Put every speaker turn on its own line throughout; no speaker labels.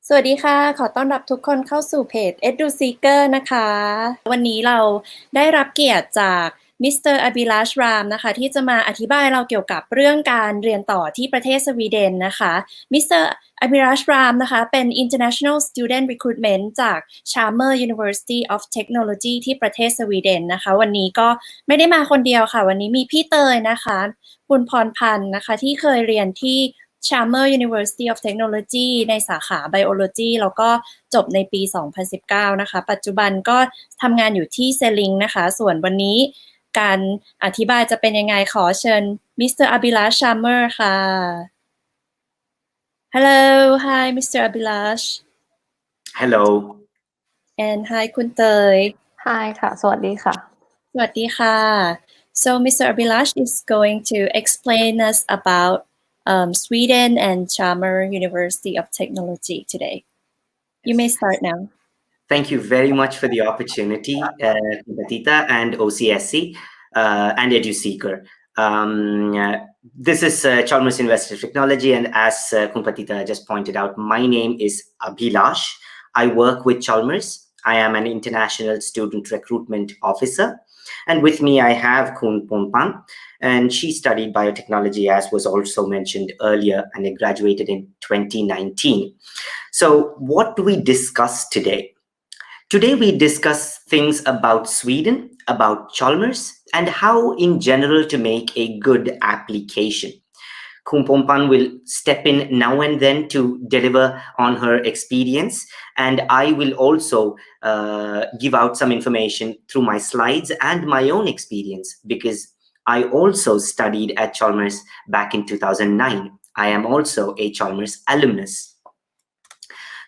สวัสดีค่ะขอต้อนรับทุกคนเข้าสู่เพจ Eduseeker นะคะวันนี้เราได้รับเกียรติจากมิสเตอร์อภิลัชรามนะคะที่จะมาอธิบายเราเกี่ยวกับเรื่องการเรียนต่อที่ประเทศสวีเดนนะคะมิสเตอร์อภิลัชรามนะคะเป็น International Student Recruitment จาก Chalmers University of Technology ที่ประเทศสวีเดนนะคะวันนี้ก็ไม่ได้มาคนเดียวค่ะวันนี้มีพี่เตยนะคะบุญพรพันธ์นะคะที่เคยเรียนที่Chalmers University of Technology ในสาขา Biology แล้วก็จบในปี 2019 นะคะปัจจุบันก็ทำงานอยู่ที่เซลิงนะคะส่วนวันนี้การอธิบายจะเป็นยังไงขอเชิญมิสเตอร์อภิลัช Chalmers ค่ะ Hello hi Mr. Abhilash
Hello
and hi คุณเตย
Hi ค่ะสวัสดีค่ะ
สวัสดีค่ะ So Mr. Abhilash is going to explain us about Sweden and Chalmers University of Technology today. You may start now.
Thank you very much for the opportunity, Batita and OCSC and Eduseeker. This is Chalmers University of Technology, and as Kumpatita just pointed out, my name is Abhilash. I work with Chalmers. I am an international student recruitment officer. And with me, I have 𝘾𝙝𝙖𝙡𝙢𝙚, and she studied biotechnology, as was also mentioned earlier, and graduated in 2019. So what do we discuss today? Today, we discuss things about Sweden, about Chalmers, and how in general to make a good application. 𝘾𝙝𝙡𝙡 will step in now and then to deliver on her experience, and I will also give out some information through my slides and my own experience, because I also studied at Chalmers back in 2009. I am also a Chalmers alumnus.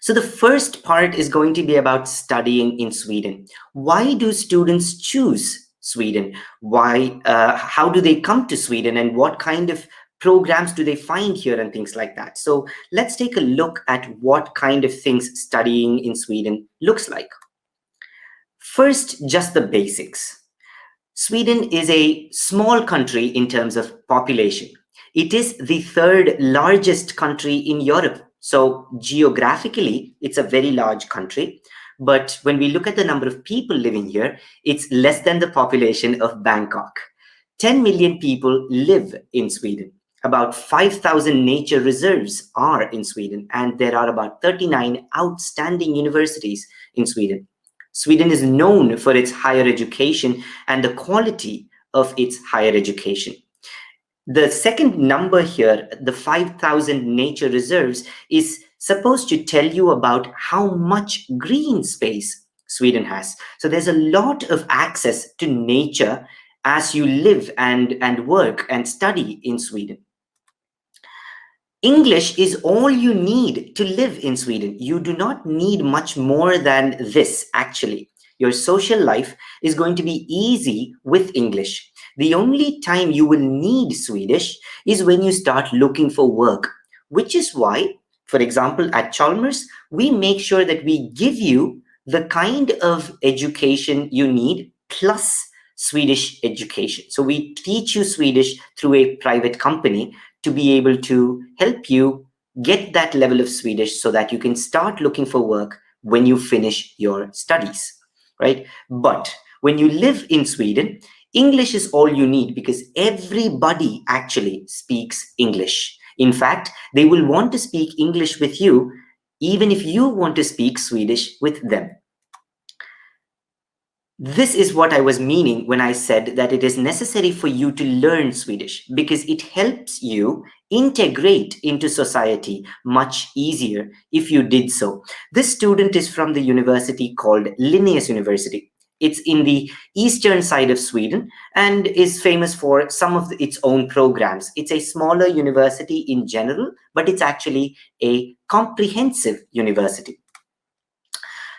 So the first part is going to be about studying in Sweden. Why do students choose Sweden? How do they come to Sweden, and what kind of programs do they find here and things like that? So let's take a look at what kind of things studying in Sweden looks like. First, just the basics. Sweden is a small country in terms of population. It is the third largest country in Europe. So geographically, it's a very large country. But when we look at the number of people living here, it's less than the population of Bangkok. 10 million people live in Sweden. About 5,000 nature reserves are in Sweden, and there are about 39 outstanding universities in Sweden. Sweden is known for its higher education and the quality of its higher education. The second number here, the 5,000 nature reserves, is supposed to tell you about how much green space Sweden has. So there's a lot of access to nature as you live and work and study in Sweden. English is all you need to live in Sweden. You do not need much more than this, actually. Your social life is going to be easy with English. The only time you will need Swedish is when you start looking for work, which is why, for example, at Chalmers, we make sure that we give you the kind of education you need plus Swedish education. So we teach you Swedish through a private company to be able to help you get that level of Swedish so that you can start looking for work when you finish your studies, right? But when you live in Sweden, English is all you need, because everybody actually speaks English. In fact, they will want to speak English with you, even if you want to speak Swedish with them. This is what I was meaning when I said that it is necessary for you to learn Swedish, because it helps you integrate into society much easier if you did so. This student is from the university called Linnaeus University. It's in the eastern side of Sweden and is famous for some of its own programs. It's a smaller university in general, but it's actually a comprehensive university.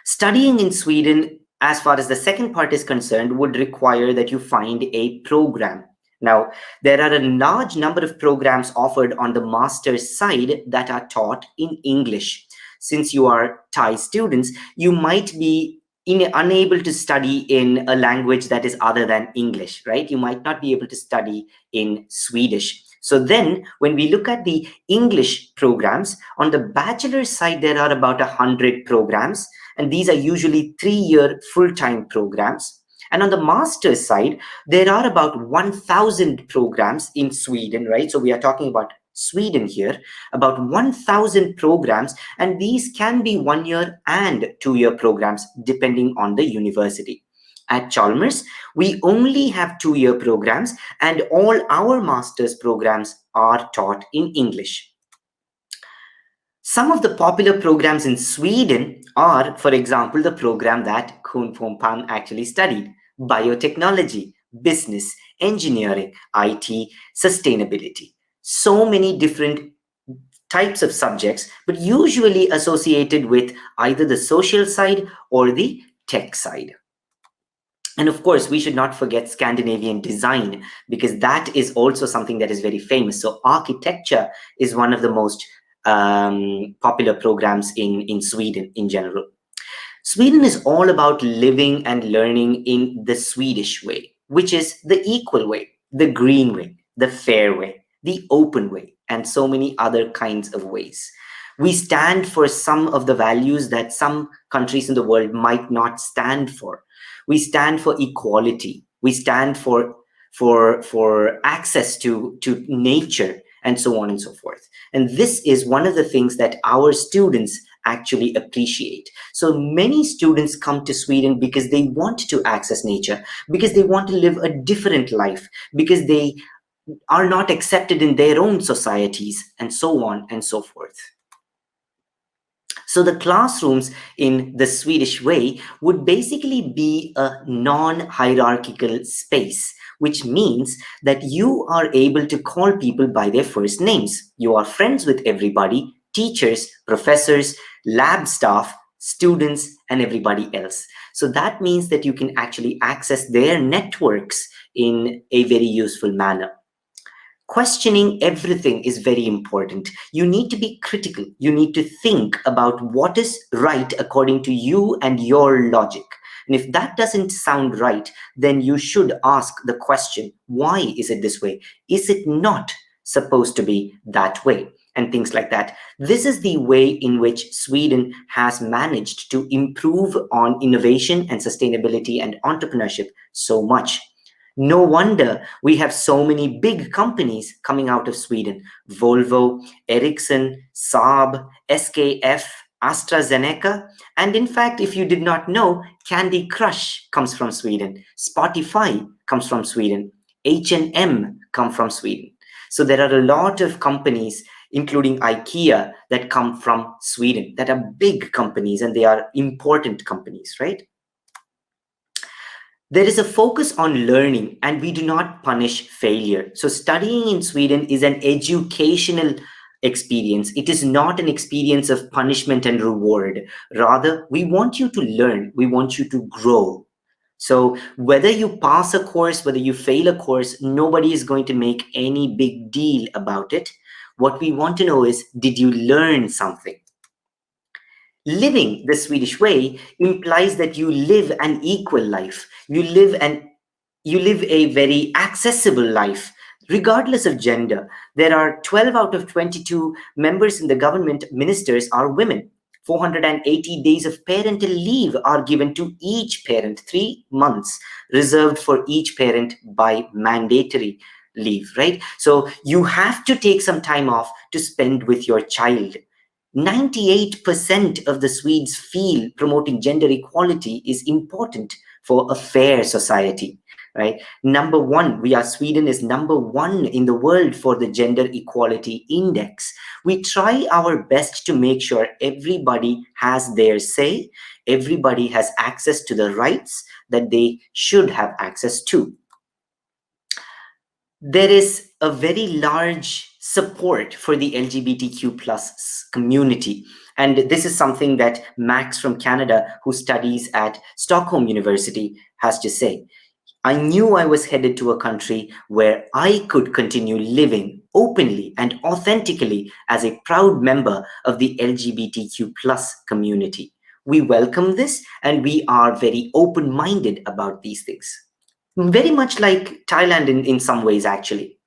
Studying in Sweden, as far as the second part is concerned, would require that you find a program. Now, there are a large number of programs offered on the master's side that are taught in English. Since you are Thai students, you might be unable to study in a language that is other than English, right? You might not be able to study in Swedish. So then when we look at the English programs, on the bachelor's side, there are about 100 programs, and these are usually 3-year full-time programs. And on the master's side, there are about 1,000 programs in Sweden, right? So we are talking about Sweden here, about 1,000 programs, and these can be 1-year and 2-year programs depending on the university. At Chalmers, we only have 2-year programs, and all our master's programs are taught in English. Some of the popular programs in Sweden are, for example, the program that 𝘾𝙝𝙡 actually studied: biotechnology, business, engineering, IT, sustainability. So many different types of subjects, but usually associated with either the social side or the tech side. And of course, we should not forget Scandinavian design, because that is also something that is very famous. So architecture is one of the most popular programs in Sweden in general. Sweden is all about living and learning in the Swedish way, which is the equal way, the green way, the fair way, the open way, and so many other kinds of ways. We stand for some of the values that some countries in the world might not stand for. We stand for equality. We stand for access to nature, and so on and so forth. And this is one of the things that our students actually appreciate. So many students come to Sweden because they want to access nature, because they want to live a different life, because they are not accepted in their own societies, and so on and so forth. So the classrooms in the Swedish way would basically be a non-hierarchical space, which means that you are able to call people by their first names. You are friends with everybody: teachers, professors, lab staff, students, and everybody else. So that means that you can actually access their networks in a very useful manner. Questioning everything is very important. You need to be critical. You need to think about what is right according to you and your logic. And if that doesn't sound right, then you should ask the question, why is it this way? Is it not supposed to be that way? And things like that. This is the way in which Sweden has managed to improve on innovation and sustainability and entrepreneurship so much. No wonder we have so many big companies coming out of Sweden: Volvo, Ericsson, Saab, SKF, AstraZeneca, and in fact, if you did not know, Candy Crush comes from Sweden, Spotify comes from Sweden, H&M come from Sweden. So there are a lot of companies, including IKEA, that come from Sweden, that are big companies, and they are important companies, right? There is a focus on learning, and we do not punish failure. So studying in Sweden is an educational experience. It is not an experience of punishment and reward. Rather, we want you to learn. We want you to grow. So whether you pass a course, whether you fail a course, nobody is going to make any big deal about it. What we want to know is, did you learn something? Living the Swedish way implies that you live an equal life. You live a very accessible life, regardless of gender. There are 12 out of 22 members in the government, ministers, are women. 480 days of parental leave are given to each parent, 3 months reserved for each parent by mandatory leave, right? So you have to take some time off to spend with your child. 98% of the Swedes feel promoting gender equality is important for a fair society, right? Sweden is number 1 in the world for the gender equality index. We try our best to make sure everybody has their say, everybody has access to the rights that they should have access to. There is a very large support for the LGBTQ plus community. And this is something that Max from Canada, who studies at Stockholm University, has to say. I knew I was headed to a country where I could continue living openly and authentically as a proud member of the LGBTQ plus community. We welcome this, and we are very open-minded about these things. Very much like Thailand in some ways, actually.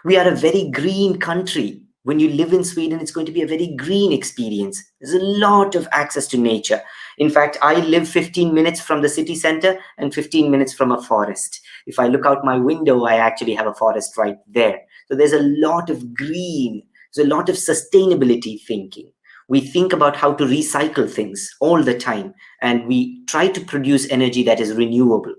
We are a very green country. When you live in Sweden, it's going to be a very green experience. There's a lot of access to nature. In fact, I live 15 minutes from the city center and 15 minutes from a forest. If I look out my window, I actually have a forest right there. So there's a lot of green, there's a lot of sustainability thinking. We think about how to recycle things all the time, and we try to produce energy that is renewable.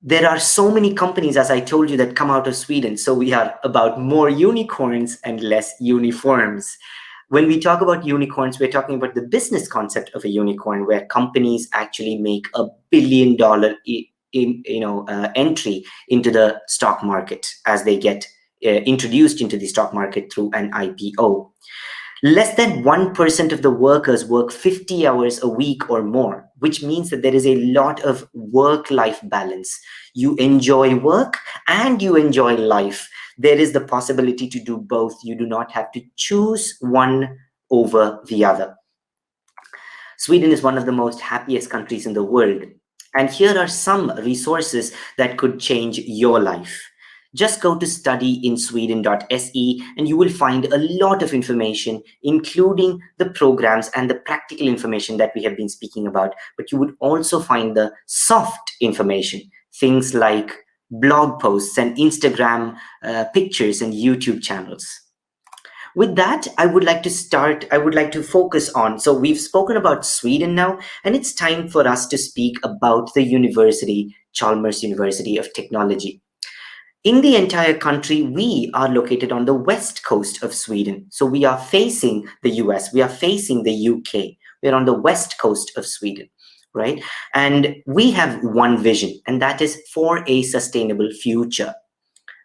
There are so many companies, as I told you, that come out of Sweden. So we are about more unicorns and less uniforms. When we talk about unicorns, we're talking about the business concept of a unicorn, where companies actually make $1 billion entry into the stock market as they get introduced into the stock market through an IPO. Less than 1% of the workers work 50 hours a week or more, which means that there is a lot of work-life balance. You enjoy work and you enjoy life. There is the possibility to do both. You do not have to choose one over the other. Sweden is one of the most happiest countries in the world. And here are some resources that could change your life. Just go to studyInsweden.se and you will find a lot of information, including the programs and the practical information that we have been speaking about. But you would also find the soft information, things like blog posts and Instagram pictures and YouTube channels. With that, I would like to focus on, so we've spoken about Sweden now, and it's time for us to speak about the university, Chalmers University of Technology. In the entire country, we are located on the west coast of Sweden. So we are facing the US, we are facing the UK. We're on the west coast of Sweden, right? And we have one vision, and that is for a sustainable future.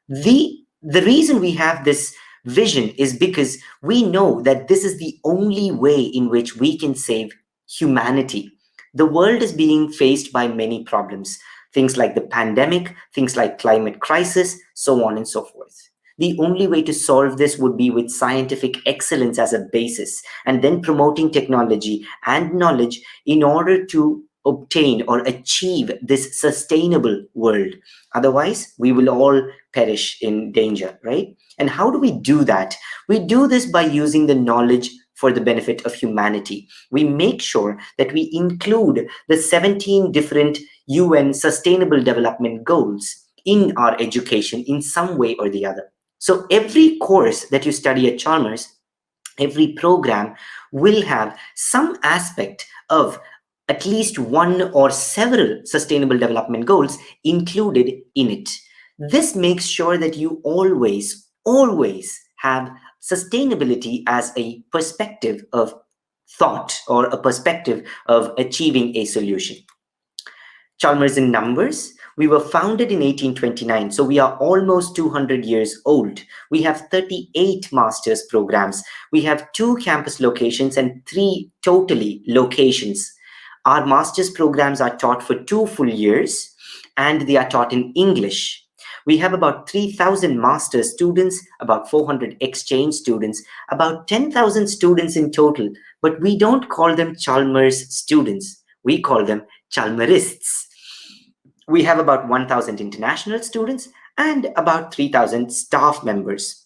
The reason we have this vision is because we know that this is the only way in which we can save humanity. The world is being faced by many problems. Things like the pandemic, things like climate crisis, so on and so forth. The only way to solve this would be with scientific excellence as a basis, and then promoting technology and knowledge in order to obtain or achieve this sustainable world. Otherwise, we will all perish in danger, right? And how do we do that? We do this by using the knowledge for the benefit of humanity. We make sure that we include the 17 different UN Sustainable Development Goals in our education in some way or the other. So every course that you study at Chalmers, every program will have some aspect of at least one or several Sustainable Development Goals included in it. This makes sure that you always have sustainability as a perspective of thought or a perspective of achieving a solution. Chalmers in numbers, we were founded in 1829, so we are almost 200 years old. We have 38 master's programs. We have 2 campus locations and 3 totally locations. Our master's programs are taught for 2 full years, and they are taught in English. We have about 3,000 master's students, about 400 exchange students, about 10,000 students in total, but we don't call them Chalmers students. We call them Chalmerists. We have about 1,000 international students and about 3,000 staff members.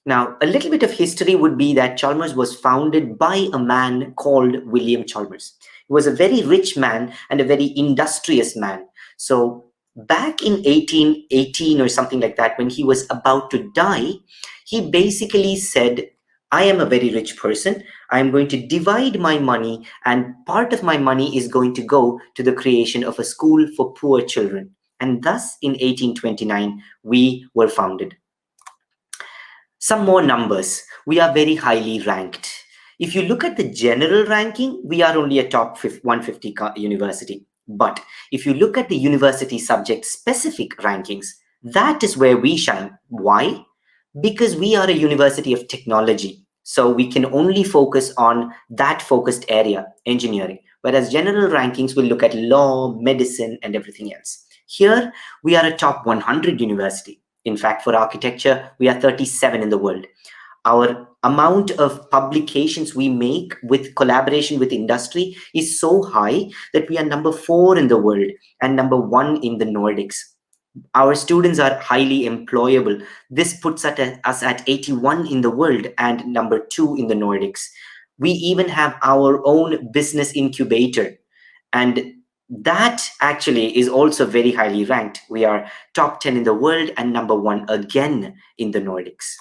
Now, a little bit of history would be that Chalmers was founded by a man called William Chalmers. He was a very rich man and a very industrious man. So back in 1818 or something like that, when he was about to die, he basically said, I am a very rich person. I'm going to divide my money, and part of my money is going to go to the creation of a school for poor children. And thus, in 1829, we were founded. Some more numbers. We are very highly ranked. If you look at the general ranking, we are only a top 150 university. But if you look at the university subject specific rankings, that is where we shine. Why? Because we are a university of technology. So we can only focus on that focused area, engineering. Whereas general rankings will look at law, medicine, and everything else. Here, we are a top 100 university. In fact, for architecture, we are 37 in the world. Our amount of publications we make with collaboration with industry is so high that we are number 4 in the world and number 1 in the Nordics. Our students are highly employable. This puts us at 81 in the world and number 2 in the Nordics. We even have our own business incubator, and that actually is also very highly ranked. We are top 10 in the world and number 1 again in the Nordics.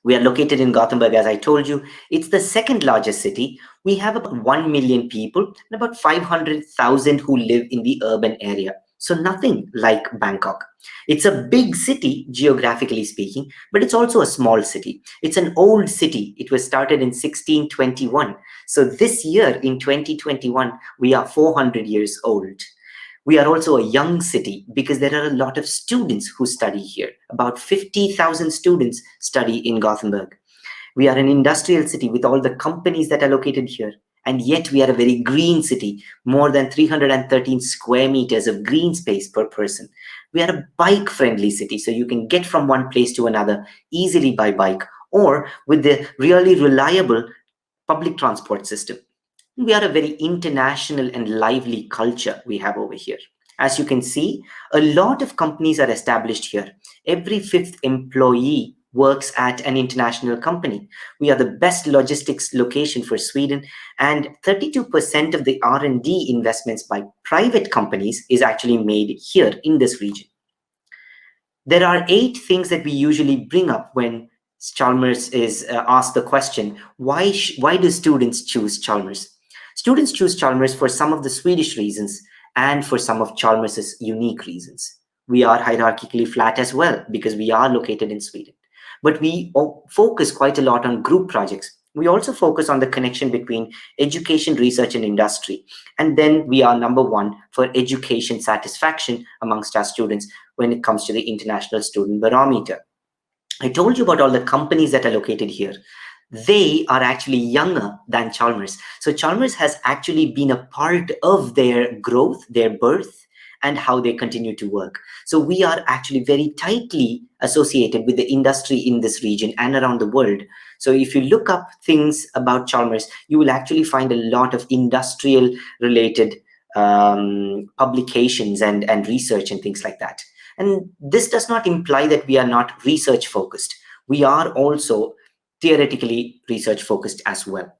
We are located in Gothenburg, as I told you. It's the second largest city. We have about 1 million people and about 500,000 who live in the urban area. So nothing like Bangkok. It's a big city, geographically speaking, but it's also a small city. It's an old city. It was started in 1621. So this year, in 2021, we are 400 years old. We are also a young city because there are a lot of students who study here. About 50,000 students study in Gothenburg. We are an industrial city with all the companies that are located here. And yet we are a very green city, more than 313 square meters of green space per person. We are a bike-friendly city, so you can get from one place to another easily by bike or with the really reliable public transport system. We are a very international and lively culture we have over here. As you can see, a lot of companies are established here. Every 5th employee works at an international company. We are the best logistics location for Sweden, and 32% of the R&D investments by private companies is actually made here in this region. There are 8 things that we usually bring up when Chalmers is asked the question, why do students choose Chalmers? Students choose Chalmers for some of the Swedish reasons and for some of Chalmers's unique reasons. We are hierarchically flat as well because we are located in Sweden. But we focus quite a lot on group projects. We also focus on the connection between education, research, and industry. And then we are number 1 for education satisfaction amongst our students when it comes to the International Student Barometer. I told you about all the companies that are located here. They are actually younger than Chalmers. So Chalmers has actually been a part of their growth, their birth, and how they continue to work. So we are actually very tightly associated with the industry in this region and around the world. So if you look up things about Chalmers, you will actually find a lot of industrial related publications and research and things like that. And this does not imply that we are not research focused. We are also theoretically research focused as well.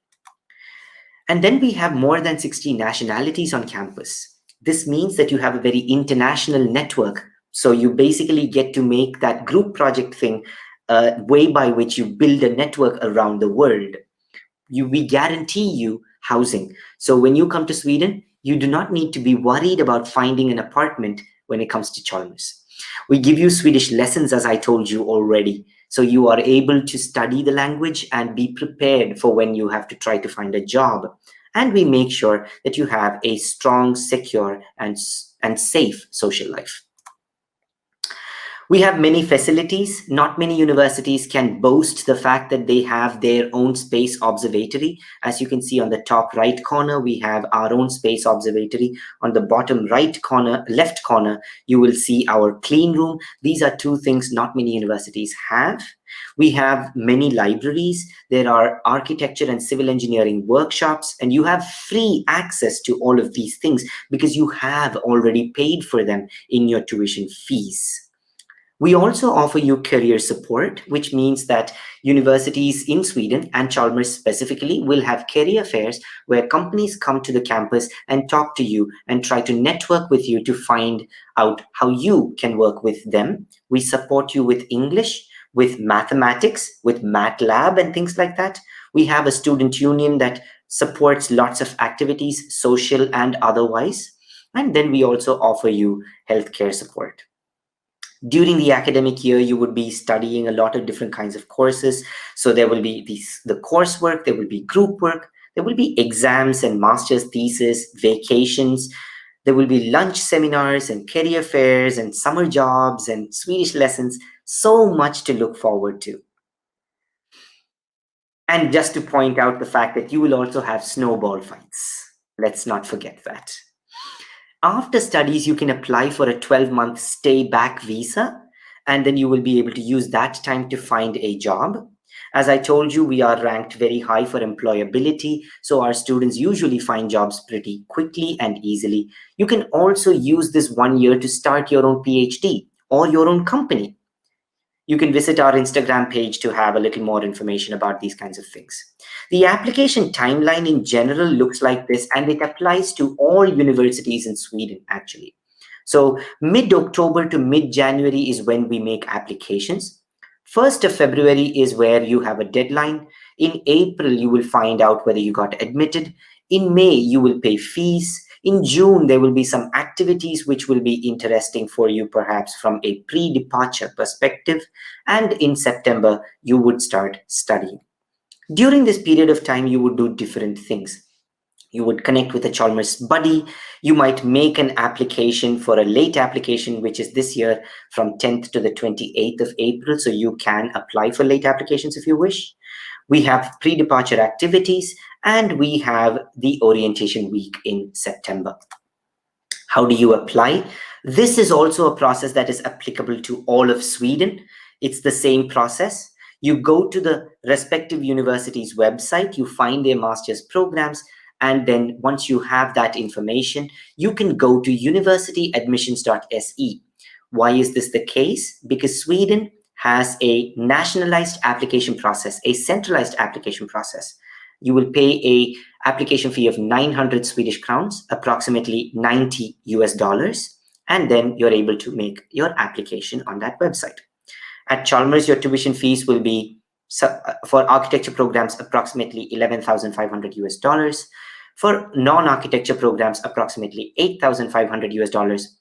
And then we have more than 60 nationalities on campus. This means that you have a very international network. So you basically get to make that group project thing a way by which you build a network around the world. We guarantee you housing. So when you come to Sweden, you do not need to be worried about finding an apartment when it comes to Chalmers. We give you Swedish lessons, as I told you already. So you are able to study the language and be prepared for when you have to try to find a job. And we make sure that you have a strong, secure, and safe social life. We have many facilities. Not many universities can boast the fact that they have their own space observatory. As you can see on the top right corner, we have our own space observatory. On the bottom right corner, left corner, you will see our clean room. These are 2 things not many universities have. We have many libraries. There are architecture and civil engineering workshops, and you have free access to all of these things because you have already paid for them in your tuition fees. We also offer you career support, which means that universities in Sweden and Chalmers specifically will have career fairs where companies come to the campus and talk to you and try to network with you to find out how you can work with them. We support you with English, with mathematics, with MATLAB and things like that. We have a student union that supports lots of activities, social and otherwise. And then we also offer you healthcare support. During the academic year, you would be studying a lot of different kinds of courses. So there will be the coursework, there will be group work, there will be exams and master's thesis, vacations. There will be lunch seminars and career fairs and summer jobs and Swedish lessons. So much to look forward to. And just to point out the fact that you will also have snowball fights. Let's not forget that. After studies, you can apply for a 12-month stay back visa, and then you will be able to use that time to find a job. As I told you, we are ranked very high for employability, so our students usually find jobs pretty quickly and easily. You can also use this 1 year to start your own PhD or your own company. You can visit our Instagram page to have a little more information about these kinds of things. The application timeline in general looks like this, and it applies to all universities in Sweden, actually. So mid-October to mid-January is when we make applications. 1st of February is where you have a deadline. In April, you will find out whether you got admitted. In May, you will pay fees. In June, there will be some activities which will be interesting for you, perhaps from a pre-departure perspective. And in September, you would start studying. During this period of time, you would do different things. You would connect with a Chalmers buddy. You might make an application for a late application, which is this year from 10th to the 28th of April. So you can apply for late applications if you wish. We have pre-departure activities, and we have the orientation week in September. How do you apply? This is also a process that is applicable to all of Sweden. It's the same process. You go to the respective university's website, you find their master's programs, and then once you have that information, you can go to universityadmissions.se. Why is this the case? Because Sweden has a nationalized application process, a centralized application process. You will pay a application fee of 900 Swedish crowns, approximately $90 US, and then you're able to make your application on that website. At Chalmers, your tuition fees will be, for architecture programs, approximately $11,500 US. For non-architecture programs, approximately $8,500 US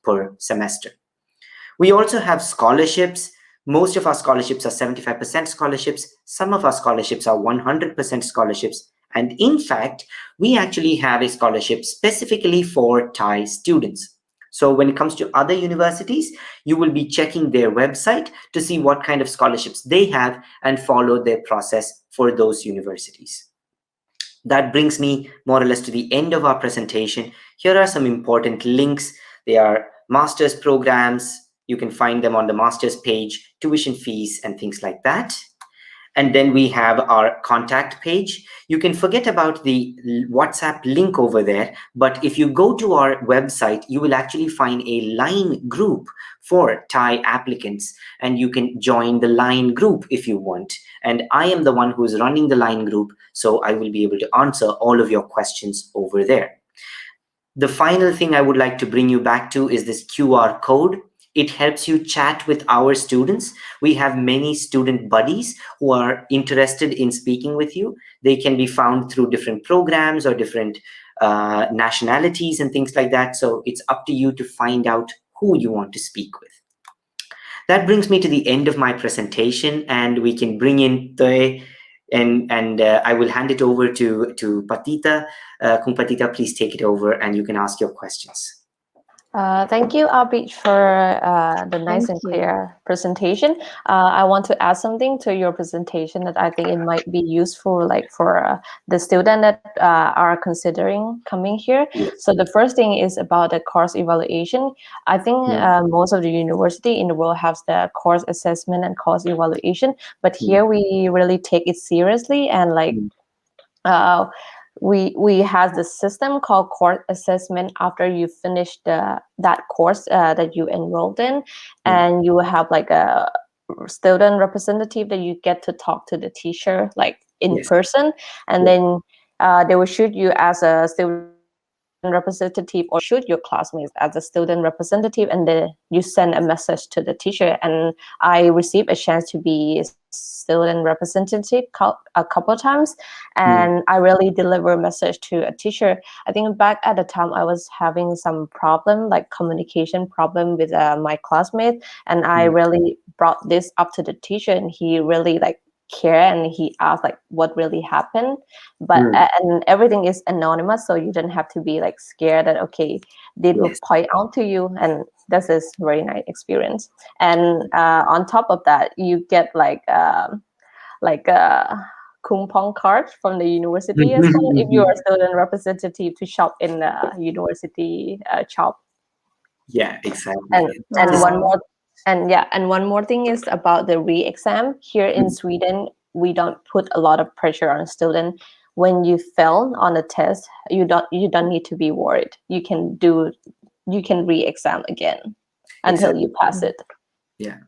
per semester. We also have scholarships. Most of our scholarships are 75% scholarships. Some of our scholarships are 100% scholarships. And in fact, we actually have a scholarship specifically for Thai students. So when it comes to other universities, you will be checking their website to see what kind of scholarships they have and follow their process for those universities. That brings me more or less to the end of our presentation. Here are some important links. They are master's programs. You can find them on the master's page, tuition fees, and things like that. And then we have our contact page. You can forget about the WhatsApp link over there, but if you go to our website, you will actually find a line group for Thai applicants, and you can join the line group if you want. And I am the one who is running the line group, so I will be able to answer all of your questions over there. The final thing I would like to bring you back to is this QR code. It helps you chat with our students. We have many student buddies who are interested in speaking with you. They can be found through different programs or different nationalities and things like that. So it's up to you to find out who you want to speak with. That brings me to the end of my presentation, and we can bring in 𝘾𝙗, and I will hand it over to Patita. Khun Patita, please take it over and you can ask your questions.
Thank you, Abhi, for the nice
Thank
and
you.
clear presentation. I want to add something to your presentation that I think it might be useful, like for the student that are considering coming here.
Yes.
So the first thing is about the course evaluation. I think most of the university in the world has the course assessment and course evaluation, but here we really take it seriously, and like we have the system called course assessment after you finish that course that you enrolled in, and you have like a student representative that you get to talk to the teacher like in person, and then they will shoot you as a student representative or shoot your classmates as a student representative, and then you send a message to the teacher. And I received a chance to be student representative a couple of times, and I really deliver a message to a teacher. I think back at the time I was having some problem, like communication problem with my classmate, and I really brought this up to the teacher, and he really like care, and he asked like what really happened, but and everything is anonymous, so you don't have to be like scared that okay they will point out to you, and this is very nice experience. And on top of that you get like coupon card from the university as well if you are student representative to shop in the university shop.
Yeah, exactly.
And one more thing is about the re-exam here in Sweden. we don't put a lot of pressure on student. When you fail on a test, you don't need to be worried. You can re-exam again until you pass it.
Yeah.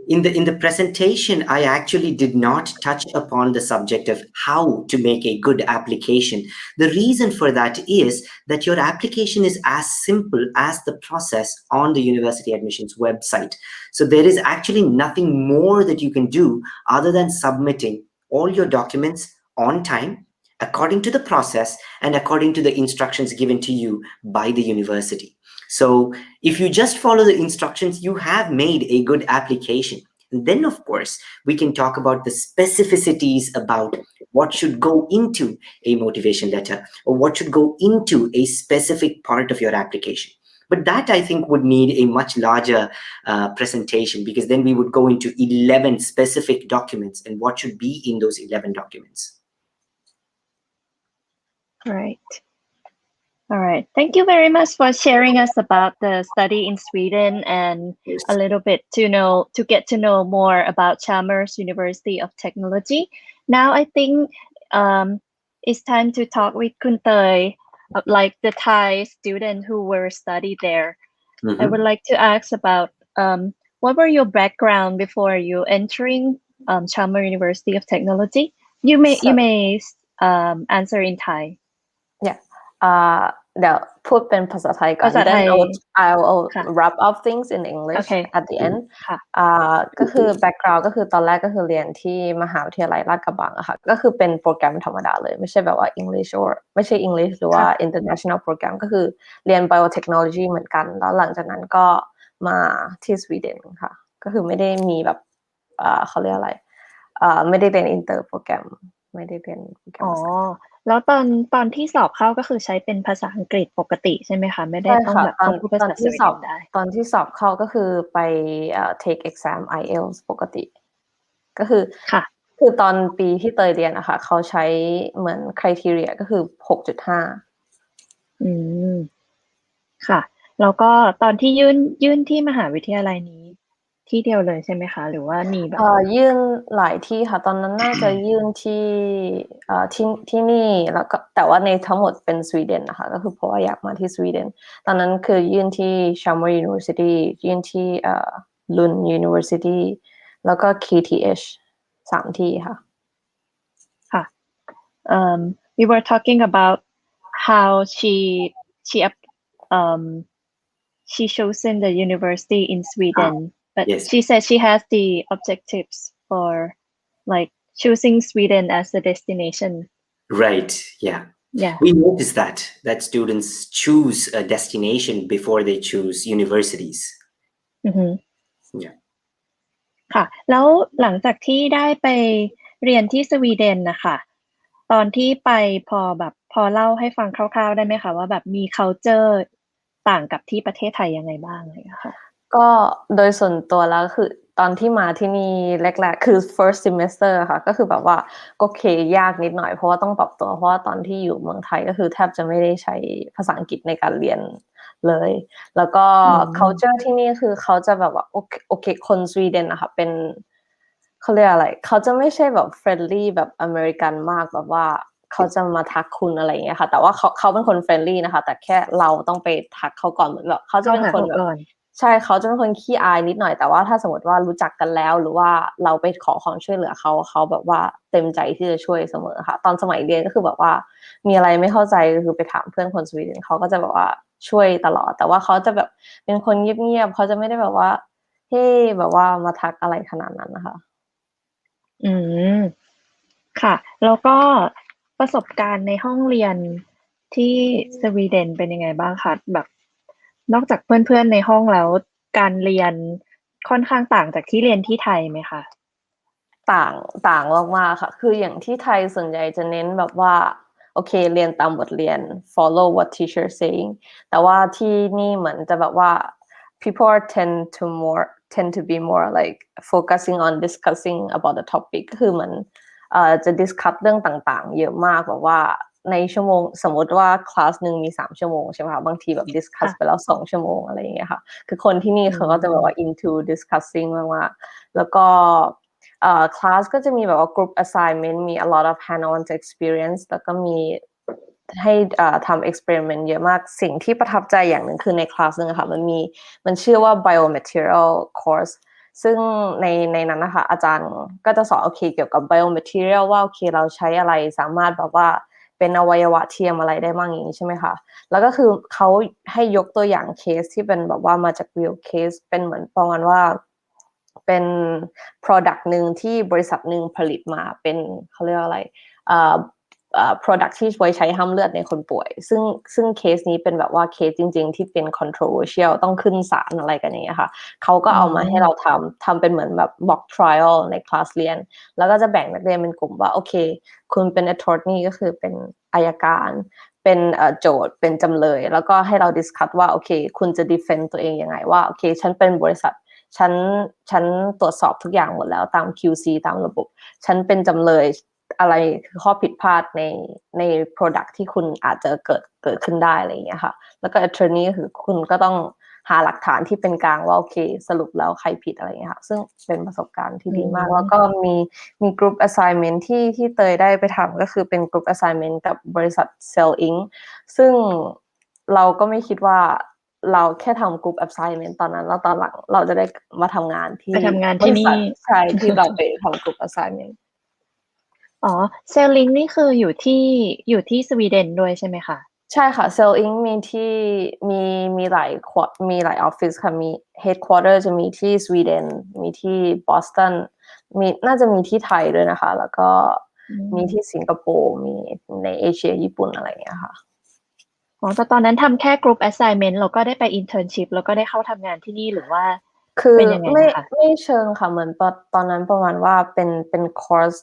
In the presentation, I actually did not touch upon the subject of how to make a good application. The reason for that is that your application is as simple as the process on the university admissions website. So there is actually nothing more that you can do other than submitting all your documents on time, according to the process and according to the instructions given to you by the university. So if you just follow the instructions, you have made a good application. And then, of course, we can talk about the specificities about what should go into a motivation letter or what should go into a specific part of your application. But that, I think, would need a much larger presentation, because then we would go into 11 specific documents and what should be in those 11 documents.
Right. All right. Thank you very much for sharing us about the study in Sweden and a little bit to get to know more about Chalmers University of Technology. Now I think it's time to talk with Kun Tơi, like the Thai student who were studied there. I would like to ask about what were your background before you entering Chalmers University of Technology? You may answer in Thai.
Yeah. เดี๋ยวพูดเป็นภาษาไทยก่อน then I will wrap up things in English at the end ก็คือ background ก็คือตอนแรกก็คือเรียนที่มหาวิทยาลัยลาดกระบังอะค่ะก็คือเป็นโปรแกรมธรรมดาเลยไม่ใช่แบบว่า English or ไม่ใช่ English หรือว่า international program ก็คือเรียน biotechnology เหมือนกันแล้วหลังจากนั้นก็มาที่สวีเดนค่ะก็คือไม่ได้มีแบบเขาเรียกอะไรไม่ได้เรียน inter โปรแกรมไม่ได้เรียนโปรแกรม
แล้วตอนที่สอบเข้าก็คือใช้เป็นภาษาอังกฤษปกติใช่ไหมคะไม่ได้ต้องแบบพูดภาษาสวีเดนได้
ตอนที่สอบเข้าก็คือไปtake exam IELTS ปกติก็คือ
ค่ะ
คือตอนปีที่เตยเรียนอะค่ะเขาใช้เหมือน criteria ก็คือ 6.5
ค่ะแล้วก็ตอนที่ยื่นที่มหาวิทยาลัยนี้ที่เดียวเลยใช่ไหมคะหรือว่ามีแบบ
ยื่นหลายที่ค่ะตอนนั้นน่าจะยื่นที่นี่แล้วก็แต่ว่าในทั้งหมดเป็นสวีเดนนะคะก็คือเพราะว่าอยากมาที่สวีเดนตอนนั้นคือยื่นที่ Chalmers University ยื่นที่Lund University แล้วก็ KTH 3 ที่ค่ะ
ค่ะ we were talking about how she chosen the university in Sweden.But she said she has the objectives for like choosing Sweden as a destination.
Right. Yeah. We notice that students choose a destination before they choose universities.
Yeah. ค่ะแล้วหลังจากที่ได้ไปเรียนที่สวีเดนนะคะตอนที่ไปพอเล่าให้ฟังคร่าวๆได้ไหมคะว่าแบบมี culture ต่างกับที่ประเทศไทยยังไงบ้างเลยค่ะ
ก็โดยส่วนตัวแล้วคือตอนที่มาที่นี่แรกๆคือ first semester ค่ะก็คือแบบว่าก็ยากนิดหน่อยเพราะว่าต้องปรับตัวเพราะว่าตอนที่อยู่เมืองไทยก็คือแทบจะไม่ได้ใช้ภาษาอังกฤษในการเรียนเลยแล้วก็ culture ที่นี่คือเขาจะแบบว่าโอเคคนสวีเดนนะคะเป็นเขาเรียกอะไรเขาจะไม่ใช่แบบ friendly แบบอเมริกันมากแบบว่าเขาจะมาทักคุณอะไรอย่างเงี้ยค่ะแต่ว่าเขาเป็นคน friendly นะคะแต่แค่เราต้องไปทักเขาก่อนเหมือนแบบเขาจะเป็นคนแบบใช่เขาจะเป็นคนขี้อายนิดหน่อยแต่ว่าถ้าสมมติว่ารู้จักกันแล้วหรือว่าเราไปขอความช่วยเหลือเขาแบบว่าเต็มใจที่จะช่วยเสมอค่ะตอนสมัยเรียนก็คือแบบว่ามีอะไรไม่เข้าใจก็คือไปถามเพื่อนคนสวีเดนเขาก็จะแบบว่าช่วยตลอดแต่ว่าเขาจะแบบเป็นคนเงียบๆเขาจะไม่ได้แบบว่าเฮ้แบบว่ามาทักอะไรขนาดนั้นนะคะ
ค่ะแล้วก็ประสบการณ์ในห้องเรียนที่สวีเดนเป็นยังไงบ้างคะแบบนอกจากเพื่อนๆในห้องแล้วการเรียนค่อนข้างต่างจากที่เรียนที่ไทยไหมคะ
ต่างมากๆค่ะคืออย่างที่ไทยส่วนใหญ่จะเน้นแบบว่าโอเคเรียนตามบทเรียน follow what teacher saying แต่ว่าที่นี่เหมือนจะแบบว่า people tend to be more like focusing on discussing about the topic ก็คือเหมือนจะ discuss เรื่องต่างๆเยอะมากแบบว่าในชั่วโมงสมมติว่าคลาสนึงมี3 ชั่วโมงใช่ไหมคะบางทีแบบ discuss ไปแล้ว2 ชั่วโมงอะไรอย่างเงี้ยค่ะคือคนที่นี่เขาก็จะแบบว่า into discussing มากๆแล้วก็ คลาสก็จะมีแบบว่า group assignment มี a lot of hand-on experience แล้วก็มีให้ทำ experiment เยอะมากสิ่งที่ประทับใจอย่างหนึ่งคือในคลาสนึงค่ะมันชื่อว่า biomaterial course ซึ่งในนั้นนะคะอาจารย์ก็จะสอนโอเคเกี่ยวกับ biomaterial ว่าโอเคเราใช้อะไรสามารถแบบว่าเป็นอวัยวะเทียมอะไรได้บ้างอย่างนี้ใช่ไหมคะแล้วก็คือเขาให้ยกตัวอย่างเคสที่เป็นแบบว่ามาจาก real case เป็นเหมือนประมาณว่าเป็น product หนึ่งที่บริษัทหนึ่งผลิตมาเป็นเขาเรียกอะไรproduct ที่ไว้ใช้ห้ามเลือดในคนป่วยซึ่งเคสนี้เป็นแบบว่าเคสจริงๆที่เป็น controversial ต้องขึ้นศาลอะไรกันอย่างเงี้ยค่ะเขาก็เอามาให้เราทำเป็นเหมือนแบบ mock trial ในคลาสเรียนแล้วก็จะแบ่งนักเรียนเป็นกลุ่มว่าโอเคคุณเป็น attorney ก็คือเป็นอัยการเป็นโจทย์เป็นจำเลยแล้วก็ให้เรา discuss ว่าโอเคคุณจะ defend ตัวเองยังไงว่าโอเคฉันเป็นบริษัทฉันตรวจสอบทุกอย่างหมดแล้วตาม QC ตามระบบฉันเป็นจำเลยอะไรคือข้อผิดพลาดใน product ที่คุณอาจจะเกิดขึ้นได้อะไรอย่างเงี้ยค่ะแล้วก็ attorney คือคุณก็ต้องหาหลักฐานที่เป็นกลางว่าโอเคสรุปแล้วใครผิดอะไรอย่างเงี้ยค่ะซึ่งเป็นประสบการณ์ที่ดีมากแล้วก็มี group assignment ที่เตยได้ไปทำก็คือเป็น group assignment กับบริษัท Cell Inc ซึ่งเราก็ไม่คิดว่าเราแค่ทำ group assignment ตอนนั้นแล้วตอนหลังเราจะได้มาทำงานที่นี่ใช่ที่เราไปทำ group assignment
อ๋อเซลลิงนี่คืออยู่ที่สวีเดนด้วยใช่ไหมคะ
ใช่ค่ะเซลลิงมีที่มีหลายออฟฟิศค่ะมี headquarter จะมีที่สวีเดนมีที่บอสตันน่าจะมีที่ไทยด้วยนะคะแล้วก็มีที่สิงคโปร์มีในเอเชียญี่ปุ่นอะไรอย่างเงี้ยค่ะ
อ๋อแต่ตอนนั้นทำแค่ group assignment แล้วก็ได้ไป internship แล้วก็ได้เข้าทำงานที่นี่หรือว่า
คือ
เป็นยังไงนะคะ
ไม่เชิงค่ะเหมือนตอนนั้นประมาณว่าเป็นคอร์ส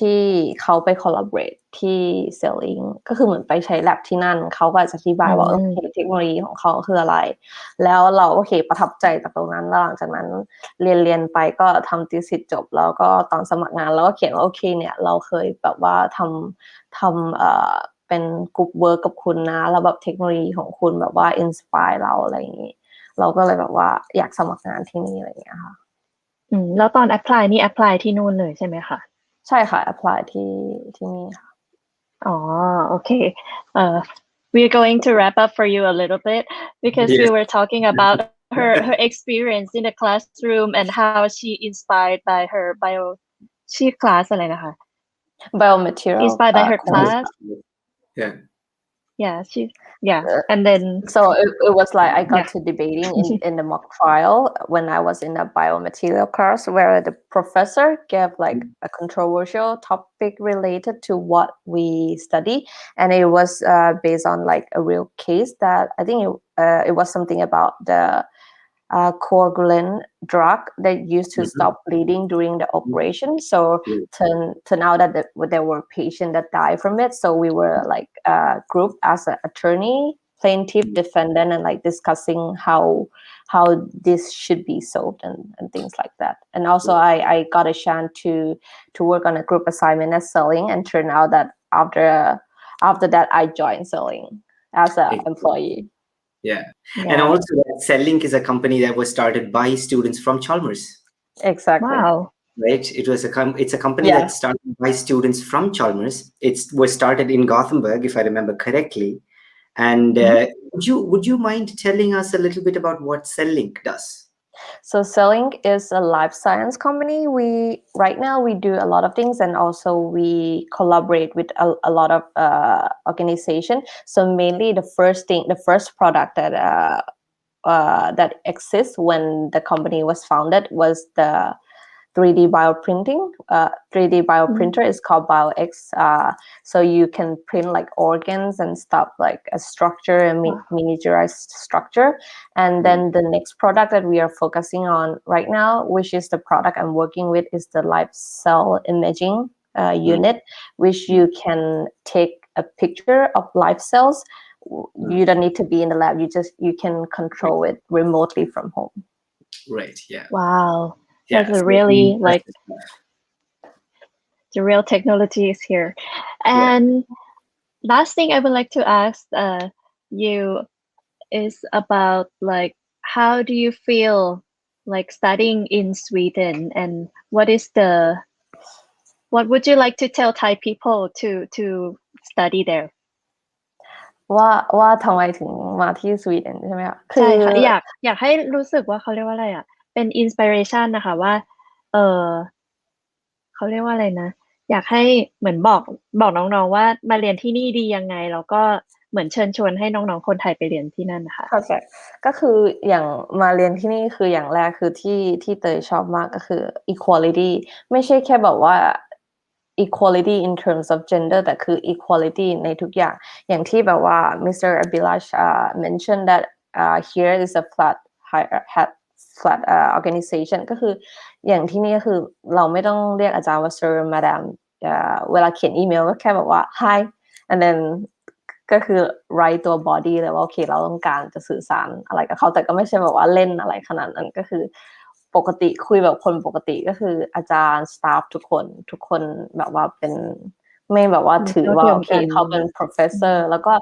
ที่เขาไป collaborate ที่ Selling ก็คือเหมือนไปใช้ lab ที่นั่นเขาก็จะอธิบายว่าโอเคเทคโนโลยีของเขาคืออะไรแล้วเราโอเคประทับใจจากตรงนั้นแล้วหลังจากนั้นเรียนไปก็ทำ thesis จบแล้วก็ตอนสมัครงานเราก็เขียนว่าโอเคเนี่ยเราเคยแบบว่าทำเป็น group work กับคุณนะแล้วแบบเทคโนโลยีของคุณแบบว่า inspire เราอะไรอย่างนี้เราก็เลยแบบว่าอยากสมัครงานที่นี่อะไรอย่างเงี้ยค่ะ
แล้วตอน apply นี่ apply ที่นู่นเลยใช่ไหมคะ
ใช่ค่ะ apply ที่นี่ค่ะ
อ๋อโอเคwe're going to wrap up for you a little bit because we were talking about her experience in the classroom and how she inspired by her she class อะไรนะคะ
biomaterial
inspired by her class and then
so it was like I got to debating in the mock trial when I was in a biomaterial class where the professor gave like a controversial topic related to what we study and it was based on like a real case that I think it was something about the coagulant drug that used to stop bleeding during the operation. So turn out that there were patients that died from it. So we were like a group as an attorney, plaintiff, defendant, and like discussing how this should be solved and things like that. And also I got a chance to work on a group assignment as Selling, and turned out that after that I joined Selling as an employee.
Yeah. And also Cellink is a company that was started by students from Chalmers.
Exactly.
Wow.
Right. It's a company that started by students from Chalmers. It was started in Gothenburg, if I remember correctly. And would you mind telling us a little bit about what Cellink does?
So Cellink is a life science company. Right now we do a lot of things, and also we collaborate with a lot of organization. So mainly the first product that exists when the company was founded was the 3D bioprinting. 3D bioprinter is called BioX. So you can print like organs and stuff like a structure and miniaturized structure. And then the next product that we are focusing on right now, which is the product I'm working with, is the live cell imaging unit, which you can take a picture of live cells. You don't need to be in the lab. You can control it remotely from home.
Right. Yeah.
Wow. That's a really like the real technology is here. And last thing I would like to ask you is about like how do you feel like studying in Sweden, and what would you like to tell Thai people to study there?
ว่าทำไมถึงมาที่สวีเดนใช่ไหมคะ
ใช่ค่ะอยากให้รู้สึกว่าเขาเรียกว่าอะไรอ่ะเป็นอินสปิเรชันนะคะว่าเขาเรียกว่าอะไรนะอยากให้เหมือนบอกน้องๆว่ามาเรียนที่นี่ดียังไงแล้วก็เหมือนเชิญชวนให้น้องๆคนไทยไปเรียนที่นั่นนะคะ
เข้าใจก็คืออย่างมาเรียนที่นี่คืออย่างแรกคือที่เตยชอบมากก็คือ equality ไม่ใช่แค่แบบว่า equality in terms of gender แต่คือ equality ในทุกอย่างที่แบบว่า Mr. Abhilash mentioned that here is a flat organization ก็คืออย่างที่นี่ก็คือเราไม่ต้องเรียกอาจารย์ว่า sir madam เวลาเขียนอีเมลก็แค่แบบว่า hi and then ก็คือ write ตัว body เลยว่าโอเคเราต้องการจะสื่อสารอะไรกับเขาแต่ก็ไม่ใช่แบบว่าเล่นอะไรขนาดนั้นก็คือปกติคุยแบบคนปกติก็คืออาจารย์ staff ทุกคนแบบว่าเป็นไม่แบบว่าถือว่าโอเคเขาเป็น professor แล้วก็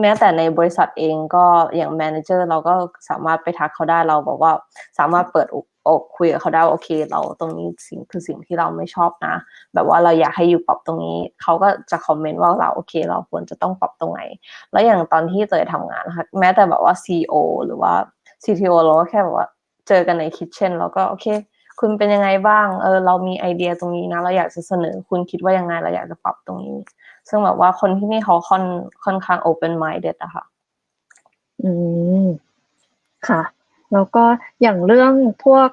แม้แต่ในบริษัทเองก็อย่าง manager เราก็สามารถไปทักเขาได้เราบอกว่าสามารถเปิดอกคุยกับเขาได้ว่าโอเคเราตรงนี้สิ่งที่เราไม่ชอบนะแบบว่าเราอยากให้อยู่ปรับตรงนี้เขาก็จะคอมเมนต์ว่าเราโอเคเราควรจะต้องปรับตรงไหนแล้วอย่างตอนที่เตยทำงานนะคะแม้แต่แบบว่า CEO หรือว่า CTO เราก็แค่แบบว่าเจอกันในคิทเช่นแล้วก็โอเคคุณเป็นยังไงบ้างเรามีไอเดียตรงนี้นะเราอยากจะเสนอคุณคิดว่ายังไงเราอยากจะปรับตรงนี้ซึ่งแบบว่าคนที่นี่เขาค่อนข้าง open minded อะค่ะ
ค่ะแล้วก็อย่างเรื่องพวก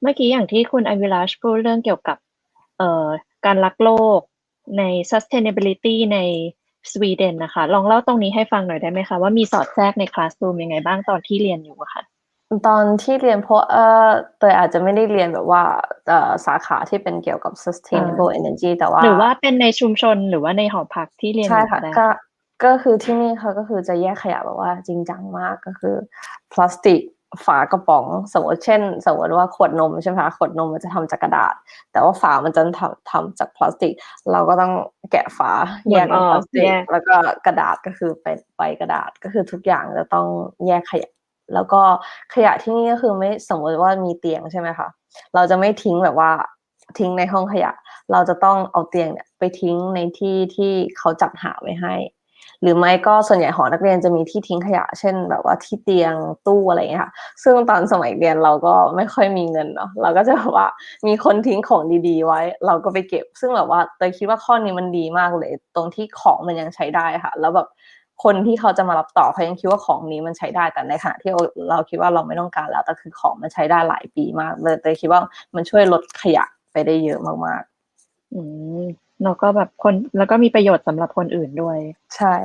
เมื่อกี้อย่างที่คุณอวิราชพูดเรื่องเกี่ยวกับการรักโลกใน sustainability ในสวีเดนนะคะลองเล่าตรงนี้ให้ฟังหน่อยได้ไหมคะว่ามีสอดแทรกในคลาสรูมยังไงบ้างตอนที่เรียนอยู่อะค่ะ
ตอนที่เรียนเพราะเตยอาจจะไม่ได้เรียนแบบว่าสาขาที่เป็นเกี่ยวกับ sustainable energy แต่ว่า
หรือว่าเป็นในชุมชนหรือว่าในหอพักที่เรียนอยู่
ค่ะก็คือที่นี่เขาก็คือจะแยกขยะแบบว่าจริงจังมากก็คือพลาสติกฝากระป๋องสมมติว่าขวดนมใช่ไหมคะขวดนมมันจะทำจากกระดาษแต่ว่าฝามันจะทำจากพลาสติกเราก็ต้องแกะฝาแยกเป็นพลาสติกแล้วก็กระดาษก็คือเป็นใบกระดาษก็คือทุกอย่างจะต้องแยกขยะแล้วก็ขยะที่นี่ก็คือไม่สมมติว่ามีเตียงใช่ไหมคะเราจะไม่ทิ้งแบบว่าทิ้งในห้องขยะเราจะต้องเอาเตียงเนี่ยไปทิ้งในที่เขาจัดหาไว้ให้หรือไม่ก็ส่วนใหญ่หอนักเรียนจะมีที่ทิ้งขยะเช่นแบบว่าที่เตียงตู้อะไรอย่างเงี้ยค่ะซึ่งตอนสมัยเรียนเราก็ไม่ค่อยมีเงินเนาะเราก็จะแบบว่ามีคนทิ้งของดีๆไว้เราก็ไปเก็บซึ่งแบบว่าเตยคิดว่าข้อนี้มันดีมากเลยตรงที่ของมันยังใช้ได้ค่ะแล้วแบบคนที่เขาจะมารับต่อเขายังคิดว่าของนี้มันใช้ได้แต่ในขณะที่เราคิดว่าเราไม่ต้องการแล้วแต่คือของมันใช้ได้หลายปีมากเลยเตยคิดว่ามันช่วยลดขยะไปได้เยอะมาก
ๆแล้วก็แบบแล้วก็มีประโยชน์สำหรับคนอื่นด้วย
ใช่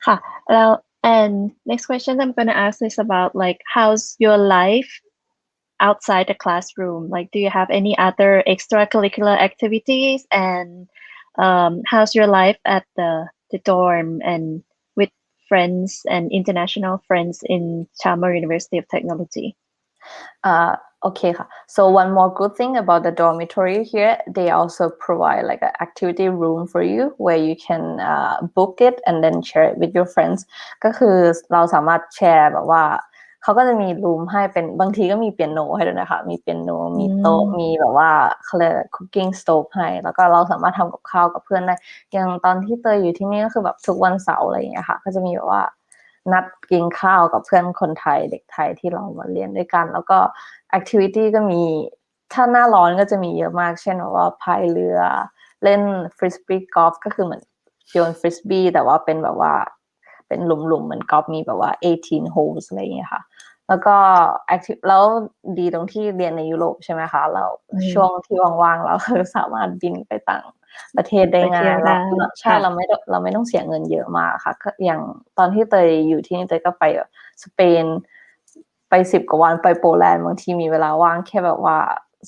ค่ะแล้ว and next question I'm going to ask is about like how's your life outside the classroom like do you have any other extracurricular activities and how's your life at the dorm and with friends and international friends in Chalmers University of Technology
okay so one more good thing about the dormitory here they also provide like an activity room for you where you can book it and then share it with your friends ก็คือเราสามารถแชร์แบบว่าเขาก็จะมีรูมให้เป็นบางทีก็มีเปียโนให้ด้วยนะคะมีเปียโนมีโต๊ะมีแบบว่าเขาเรียก cooking stove ให้แล้วก็เราสามารถทำกับข้าวกับเพื่อนได้อย่างตอนที่เตยอยู่ที่นี่ก็คือแบบทุกวันเสาร์อะไรอย่างเงี้ยค่ะก็จะมีแบบว่านัดกินข้าวกับเพื่อนคนไทยเด็กไทยที่เรามาเรียนด้วยกันแล้วก็ activity ก็มีถ้าหน้าร้อนก็จะมีเยอะมากเช่นว่าพายเรือเล่นฟริสบี้กอล์ฟก็คือเหมือนโยนฟริสบี้แต่ว่าเป็นแบบว่าเป็นหลุมๆเหมือนกอล์ฟมีแบบว่า18 holes อะไรอย่างเงี้ยค่ะแล้วก็ active แล้วดีตรงที่เรียนในยุโรปใช่ไหมคะเราช่วงที่ว่างๆเราคือสามารถบินไปต่างประเทศได้ง่ายแล้วใช่เราไม่ต้องเสียเงินเยอะมากค่ะอย่างตอนที่เตยอยู่ที่นี่เตยก็ไปสเปนไป10 กว่าวันไปโปแลนด์บางทีมีเวลาว่างแค่แบบว่า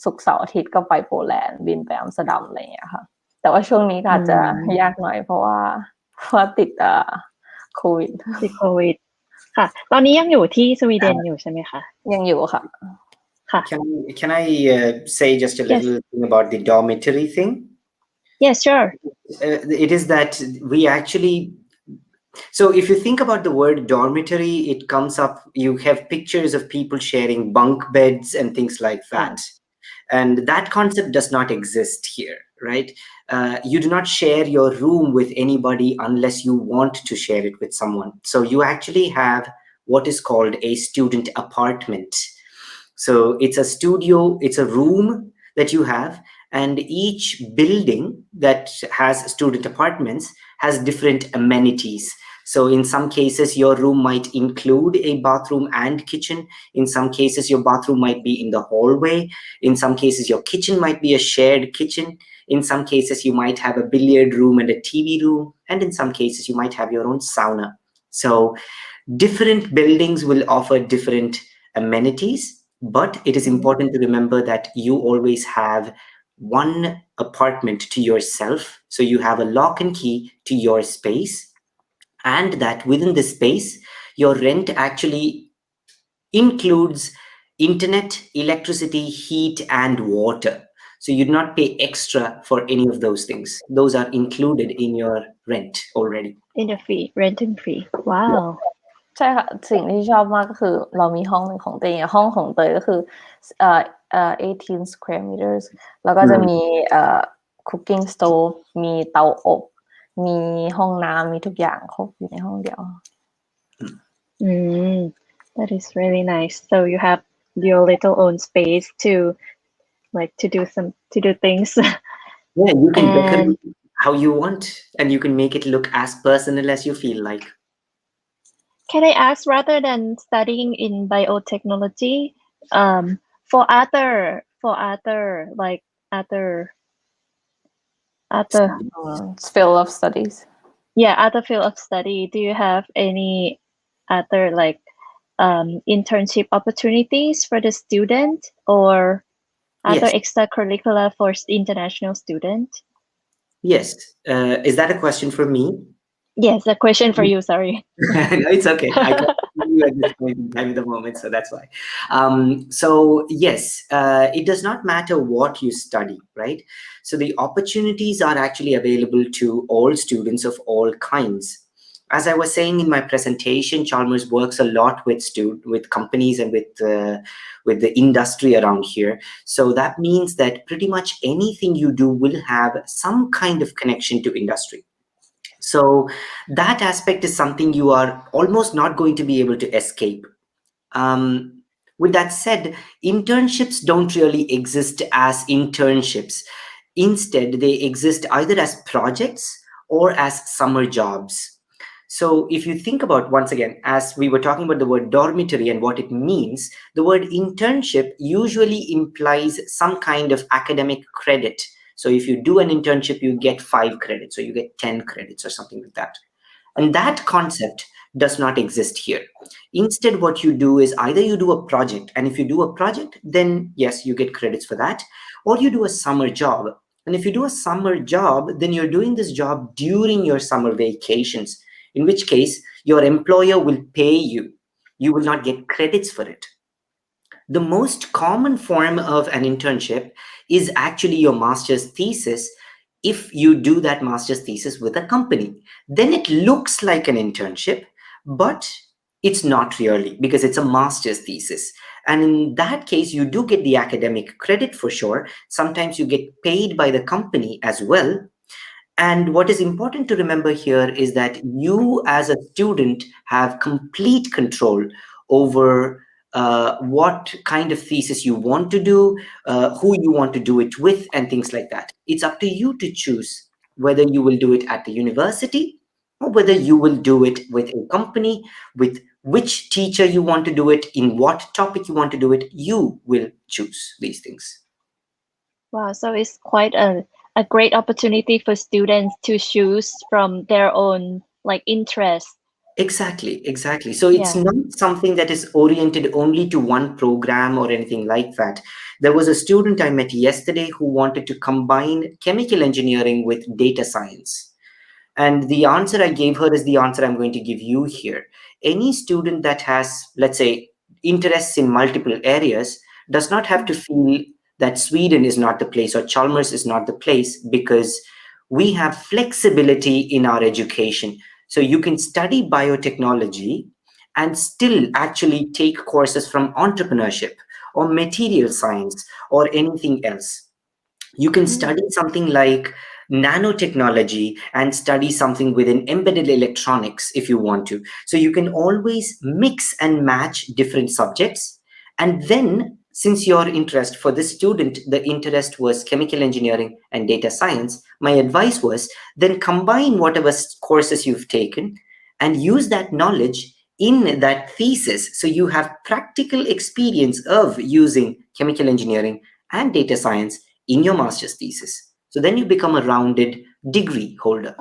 ศุกร์เสาร์อาทิตย์ก็ไปโปแลนด์บินไปอัมสเตอร์ดัมอะไรอย่างเงี้ยค่ะแต่ว่าช่วงนี้อาจจะยากหน่อยเพราะว่าติดโควิด
ค่ะตอนนี้ยังอยู่ที่สวีเดนอยู่ใช่ไหมคะ
ยังอยู่ค่ะ
Can I say just a little thing about the dormitory thing?
Yes, sure.
It is that we actually So if you think about the word dormitory, it comes up, you have pictures of people sharing bunk beds and things like that. And that concept does not exist here, right? You do not share your room with anybody unless you want to share it with someone. So you actually have what is called a student apartment. So it's a studio, it's a room that you have, and each building that has student apartments has different amenities. So in some cases, your room might include a bathroom and kitchen. In some cases, your bathroom might be in the hallway. In some cases, your kitchen might be a shared kitchen. In some cases, you might have a billiard room and a TV room. And in some cases, you might have your own sauna. So different buildings will offer different amenities, but it is important to remember that you always have one apartment to yourself. So you have a lock and key to your space, and that within the space, your rent actually includes internet, electricity, heat, and water. So you do not pay extra for any of those things. Those are included in your rent already.
In the fee, renting fee. Wow.
ใช่ค่ะสิ่งที่ชอบมากก็คือเรามีห้องหนึ่งของตัวเองห้องของเตยก็คือ18 square meters แล้วก็จะมีcooking stove มีเตาอบมีห้องน้ำมีทุกอย่างครบอยู่ในห้องเดียว
That is really nice. So you have your little own space to do things.
Yeah, you can
And-
decorate how you want, and you can make it look as personal as you feel like.
Can I ask, rather than studying in biotechnology, for other
field of studies
other field of study, do you have any other internship opportunities for the student or other
Yes.
extracurricular for international student?
Yes. Is that a question for me?
Yes, a question for you, sorry.
No, it's okay. I can't see you at this point in time at the moment, so that's why. So yes, it does not matter what you study, right? So the opportunities are actually available to all students of all kinds. As I was saying in my presentation, Chalmers works a lot with companies and with the industry around here. So that means that pretty much anything you do will have some kind of connection to industry. So that aspect is something you are almost not going to be able to escape. With that said, internships don't really exist as internships. Instead, they exist either as projects or as summer jobs. So if you think about, once again, as we were talking about the word dormitory and what it means, the word internship usually implies some kind of academic credit. So if you do an internship, you get 5 credits, or you get 10 credits or something like that. And that concept does not exist here. Instead, what you do is either you do a project, and if you do a project, then yes, you get credits for that, or you do a summer job. And if you do a summer job, then you're doing this job during your summer vacations, in which case your employer will pay you. You will not get credits for it. The most common form of an internship is actually your master's thesis. If you do that master's thesis with a company, then it looks like an internship, but it's not really, because it's a master's thesis. And in that case, you do get the academic credit for sure. Sometimes you get paid by the company as well. And what is important to remember here is that you as a student have complete control over what kind of thesis you want to do, who you want to do it with, and things like that. It's up to you to choose whether you will do it at the university or whether you will do it with a company, with which teacher you want to do it, in what topic you want to do it. You will choose these things.
Wow, so it's quite a great opportunity for students to choose from their own interest.
Exactly. So it's not something that is oriented only to one program or anything like that. There was a student I met yesterday who wanted to combine chemical engineering with data science. And the answer I gave her is the answer I'm going to give you here. Any student that has, let's say, interests in multiple areas does not have to feel that Sweden is not the place or Chalmers is not the place, because we have flexibility in our education. So you can study biotechnology and still actually take courses from entrepreneurship or material science or anything else. You can study something like nanotechnology and study something within embedded electronics if you want to. So you can always mix and match different subjects. And then, since your interest for this student, the interest was chemical engineering and data science, my advice was then combine whatever courses you've taken and use that knowledge in that thesis. So you have practical experience of using chemical engineering and data science in your master's thesis. So then you become a rounded degree holder.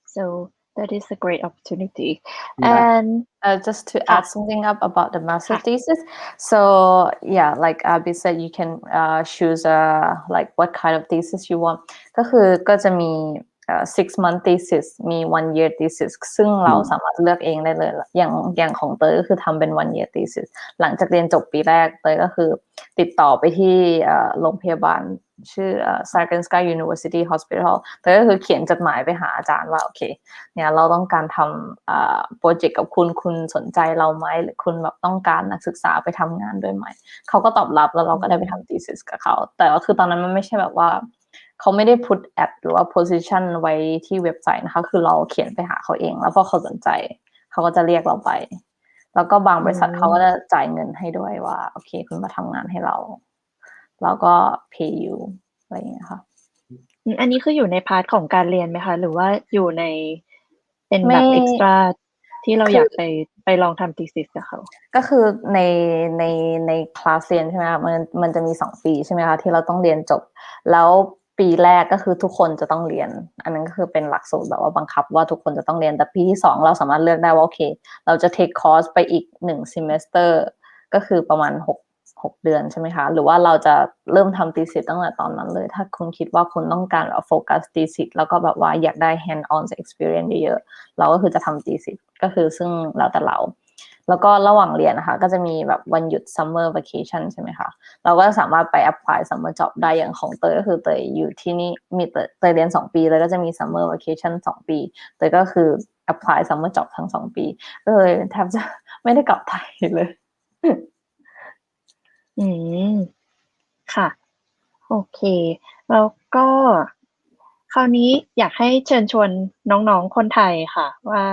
So that is a great opportunity.
Yeah.
And
just to add something up about the master thesis. So yeah, like Abby said, you can choose like what kind of thesis you want. ก็จะมี6-month thesis มี 1 year thesis ซึ่งเราสามารถเลือกเองได้เลยอย่างของเตยก็คือทำเป็น 1 year thesis หลังจากเรียนจบปีแรกเตยก็คือติดต่อไปที่โรงพยาบาลชื่อ𝘀𝙀 University Hospital เตยก็คือเขียนจดหมายไปหาอาจารย์ว่าโอเคเนี่ยเราต้องการทำโปรเจกต์กับคุณสนใจเราไหมหรือคุณแบบต้องการนักศึกษาไปทำงานด้วยไหมเขาก็ตอบรับแล้วเราก็ได้ไปทำ thesis กับเขาแต่ก็คือตอนนั้นมันไม่ใช่แบบว่าเขาไม่ได้ put ad หรือว่า position ไว้ที่เว็บไซต์นะคะคือเราเขียนไปหาเขาเองแล้วพอเขาสนใจเขาก็จะเรียกเราไปแล้วก็บางบริษัทเขาก็จะจ่ายเงินให้ด้วยว่าโอเคคุณมาทำงานให้เราก็ pay you อะไรอย่างเงี้ยค่ะ
อันนี้คืออยู่ในพาร์ทของการเรียนไหมคะหรือว่าอยู่ในเป็นแบบ extra ที่เราอยากไปลองทำ thesis กับเขา
ก็คือในคลาสเรียนใช่ไหมคะมันจะมี2 ปีใช่ไหมคะที่เราต้องเรียนจบแล้วปีแรกก็คือทุกคนจะต้องเรียนอันนั้นก็คือเป็นหลักสูตรแบบว่าบังคับว่าทุกคนจะต้องเรียนแต่ปีที่2เราสามารถเลือกได้ว่าโอเคเราจะ take course ไปอีก1 semester ก็คือประมาณ6 เดือนใช่ไหมคะหรือว่าเราจะเริ่มทำ thesis ตั้งแต่ตอนนั้นเลยถ้าคุณคิดว่าคุณต้องการโฟกัส thesis แล้วก็แบบว่าอยากได้ hand on experience เยอะๆเราก็คือจะทำ thesis ก็คือซึ่งแล้วแต่เราแล้วก็ระหว่างเรียนนะคะก็จะมีแบบวันหยุด summer vacation ใช่ไหมคะเราก็สามารถไป apply summer job ได้อย่างของเตยก็คือเตยอยู่ที่นี่มีเตยเรียน2 ปีแล้วก็จะมี summer vacation 2 ปีเตยก็คือ apply summer job ทั้ง2 ปีก็เลยแทบจะไม่ได้กลับไทยเลย
ค่ะโอเคแล้วก็คราวนี้อยากให้เชิญชวนน้องๆคนไทยค่ะว่า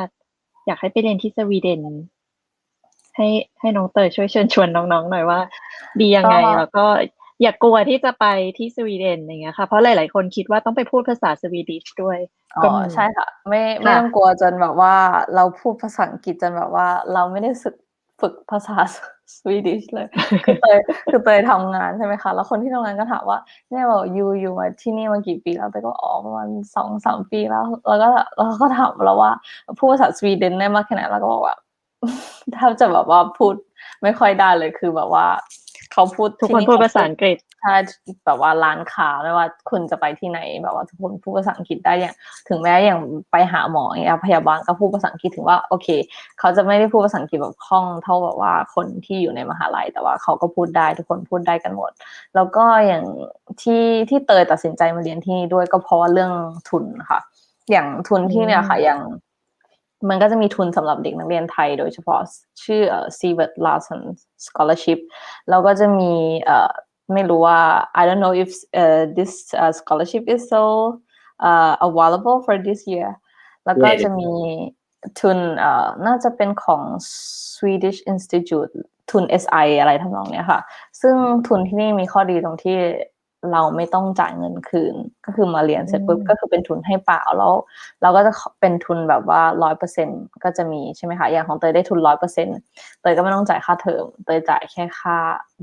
อยากให้ไปเรียนที่สวีเดนให้น้องเตยช่วยเชิญชวนน้องๆหน่อยว่าดียังไงแล้วก็อย่ากลัวที่จะไปที่สวีเดนอย่างเงี้ยค่ะเพราะหลายๆคนคิดว่าต้องไปพูดภาษาสวีดิชด้วย
ใช่ค่ะไม่ต้องกลัวจนแบบว่าเราพูดภาษาอังกฤษจนแบบว่าเราไม่ได้ฝึกภาษาสวีดิชเลยคือเตยทำงานใช่ไหมคะแล้วคนที่ทำงานก็ถามว่าเนี่ยบอกอยู่มาที่นี่มากี่ปีแล้วเตยก็ประมาณ 2-3 ปีแล้วเราก็ถามเราว่าพูดภาษาสวีเดนได้มากแค่ไหนเราก็บอกว่าแทบจะแบบว่าพูดไม่ค่อยได้เลยคือแบบว่าเขาพูด
ทุกคนพูดภาษาอังกฤษ
ใช่แบบว่าร้านค้าไม่ว่าคุณจะไปที่ไหนแบบว่าทุกคนพูดภาษาอังกฤษได้อย่างถึงแม้อย่างไปหาหมออย่างเงี้ยพยาบาลก็พูดภาษาอังกฤษถึงว่าโอเคเขาจะไม่ได้พูดภาษาอังกฤษแบบคล่องเท่าแบบว่าคนที่อยู่ในมหาลัยแต่ว่าเขาก็พูดได้ทุกคนพูดได้กันหมดแล้วก็อย่างที่เตยตัดสินใจมาเรียนที่นี่ด้วยก็เพราะว่าเรื่องทุนค่ะอย่างทุนที่เนี่ยค่ะอย่างมันก็จะมีทุนสำหรับเด็กนักเรียนไทยโดยเฉพาะชื่อ𝘀𝙀 scholarship แล้วก็จะมีไม่รู้ว่า I don't know if this scholarship is so available for this year แล้วก็จะมีทุนน่าจะเป็นของ Swedish Institute ทุน SI อะไรทำนองเนี้ยค่ะซึ่งทุนที่นี่มีข้อดีตรงที่เราไม่ต้องจ่ายเงินคืนก็คือมาเรียนเสร็จปุ๊บก็คือเป็นทุนให้เปล่าแล้วเราก็จะเป็นทุนแบบว่า 100% ก็จะมีใช่ไหมคะอย่างของเตยได้ทุน 100% เตยก็ไม่ต้องจ่ายค่าเทอมเตยจ่ายแค่ค่า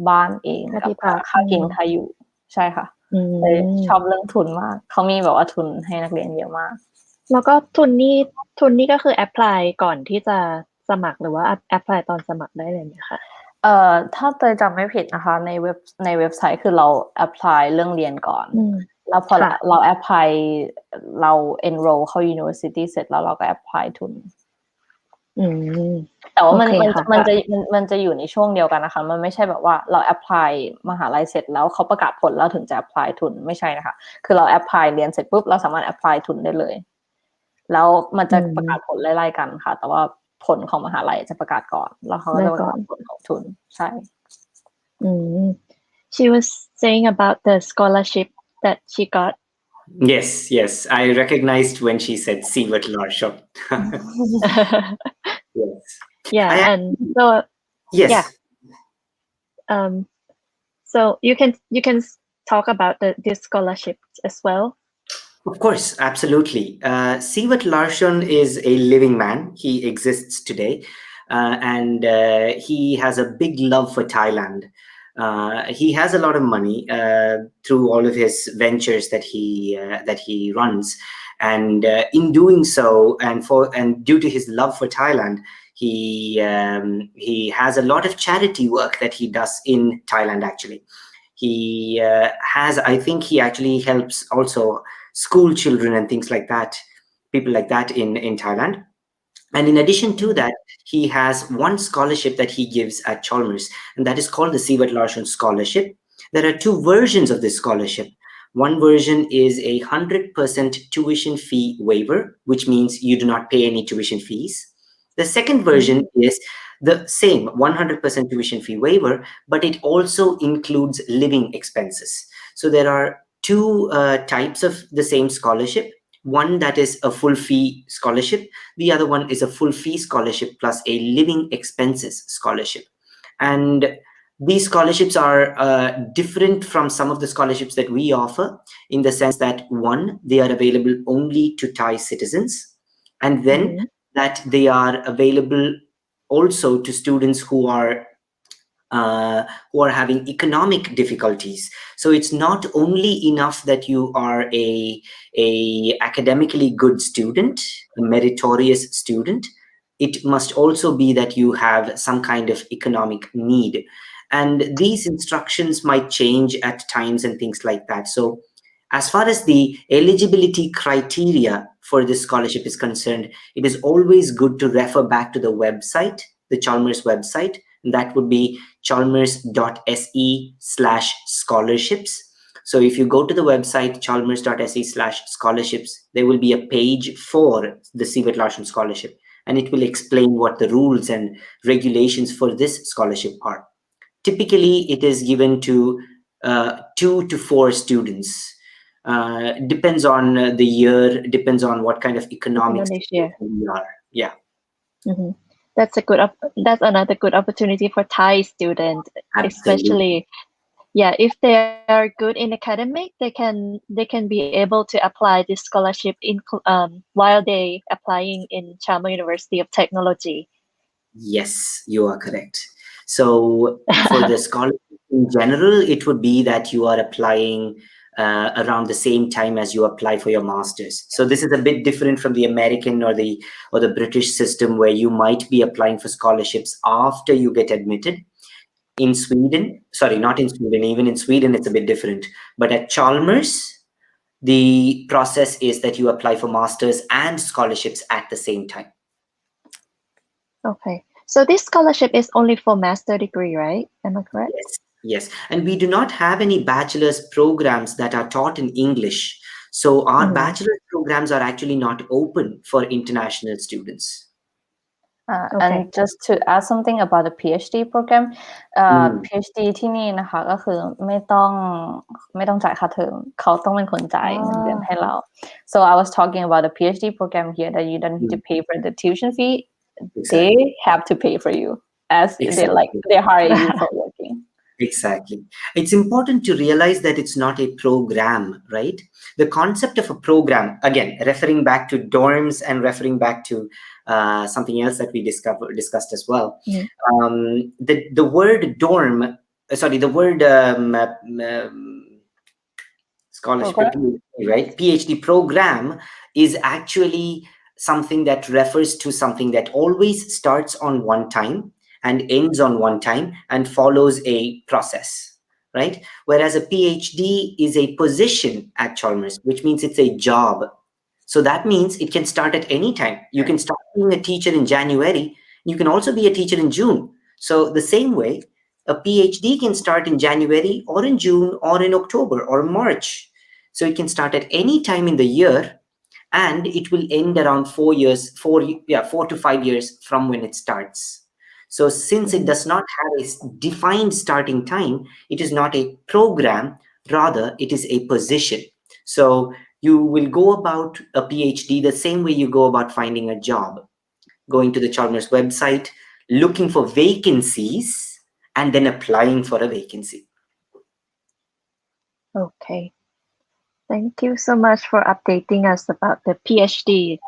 บ้านเองกับค่ากินค่าอยู่ใช่ค่ะเตยชอบเรื่องทุนมากเขามีแบบว่าทุนให้นักเรียนเยอะมาก
แล้วก็ทุนนี่ก็คือแอพพลายก่อนที่จะสมัครหรือว่าแอพพลายตอนสมัครได้เลยไหมคะ
ถ้าเตยจำไม่ผิดนะคะในเว็บไซต์คือเรา apply เรื่องเรียนก่อนแล้วพอเรา apply เรา enroll เข้า university เสร็จแล้วเราก็ apply ทุน
อืม
แต่ว่ามัน
โอเค
มัน
ค่ะ
มันจะอยู่ในช่วงเดียวกันนะคะมันไม่ใช่แบบว่าเรา apply มหาลัยเสร็จแล้วเขาประกาศผลแล้วถึงจะ apply ทุนไม่ใช่นะคะคือเรา apply เรียนเสร็จปุ๊บเราสามารถ apply ทุนได้เลยแล้วมันจะประกาศผลไล่ๆกันค่ะแต่ว่าผลของมหาลัยจะประกาศก่อนแล้วเขาก็จะประกาศผลของทุนใช่
She was saying about the scholarship that she got.
Yes, I recognized when she said 𝘀𝙀 Yes.
Yeah,
I-
and so
Yes.
Yeah. So you can talk about this scholarship as well.
Of course, absolutely. 𝘀𝙀 is a living man. He exists today, and he has a big love for Thailand. He has a lot of money through all of his ventures that he runs, and in doing so, and due to his love for Thailand, he has a lot of charity work that he does in Thailand. Actually, he I think he actually helps also school children and things like that, people like that in Thailand. And in addition to that, he has one scholarship that he gives at Chalmers, and that is called the 𝘀𝙀 Scholarship. There are two versions of this scholarship. One version is a 100% tuition fee waiver, which means you do not pay any tuition fees. The second version is the same 100% tuition fee waiver, but it also includes living expenses. So there are two types of the same scholarship. One that is a full fee scholarship. The other one is a full fee scholarship plus a living expenses scholarship. And these scholarships are different from some of the scholarships that we offer in the sense that one, they are available only to Thai citizens, and then that they are available also to students who are having economic difficulties. So it's not only enough that you are a academically good student, a meritorious student. It must also be that you have some kind of economic need. And these instructions might change at times and things like that. So as far as the eligibility criteria for this scholarship is concerned, it is always good to refer back to the website, the Chalmers website, and that would be chalmers.se/scholarships. So if you go to the website chalmers.se/scholarships, there will be a page for the 𝘀𝙀 Scholarship, and it will explain what the rules and regulations for this scholarship are. Typically, it is given to 2 to 4 students. Depends on the year, depends on what kind of economic situation we are. Yeah.
That's another good opportunity for Thai students,
Absolutely.
especially if they are good in academic, they can be able to apply this scholarship while they applying in Chalmers University of Technology.
Yes, you are correct. So for the scholarship in general, it would be that you are applying around the same time as you apply for your master's. So this is a bit different from the American or the British system, where you might be applying for scholarships after you get admitted. In Sweden, sorry, not in Sweden, even in Sweden, it's a bit different. But at Chalmers, the process is that you apply for masters and scholarships at the same time.
Okay. So this scholarship is only for master degree, right? Am I correct?
Yes. And we do not have any bachelor's programs that are taught in English. So our bachelor's programs are actually not open for international students.
And just to add something about the PhD program, PhD ที่นี่นะคะก็คือไม่ต้องจ่ายค่าเทอมเขาต้องเป็นคนจ่ายเงินเดือนให้เรา So I was talking about the PhD program here that you don't need to pay for the tuition fee. Exactly. They have to pay for you as they hire you for working.
Exactly. It's important to realize that it's not a program, right? The concept of a program, again, referring back to dorms and referring back to something else that we discussed as well. The word dorm, the word scholarship, right? PhD program is actually something that refers to something that always starts on one time and ends on one time and follows a process, right? Whereas a PhD is a position at Chalmers, which means it's a job. So that means it can start at any time. You can start being a teacher in January. You can also be a teacher in June. So the same way, a PhD can start in January or in June or in October or March. So it can start at any time in the year, and it will end around 4 to 5 years from when it starts. So since it does not have a defined starting time, it is not a program, rather it is a position. So you will go about a PhD the same way you go about finding a job, going to the Chalmers website, looking for vacancies, and then applying for a vacancy.
Okay. Thank you so much for updating us about the PhD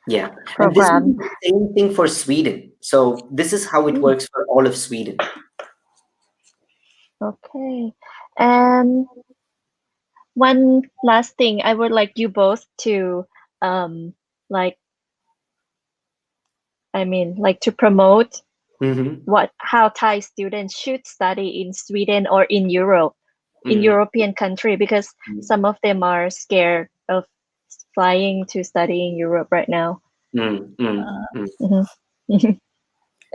Yeah,
program.
And this is the same thing for Sweden. So this is how it works for all of Sweden.
Okay. And one last thing, I would like you both to to promote how Thai students should study in Sweden or in Europe, in European country, because some of them are scared of flying to study in Europe right now.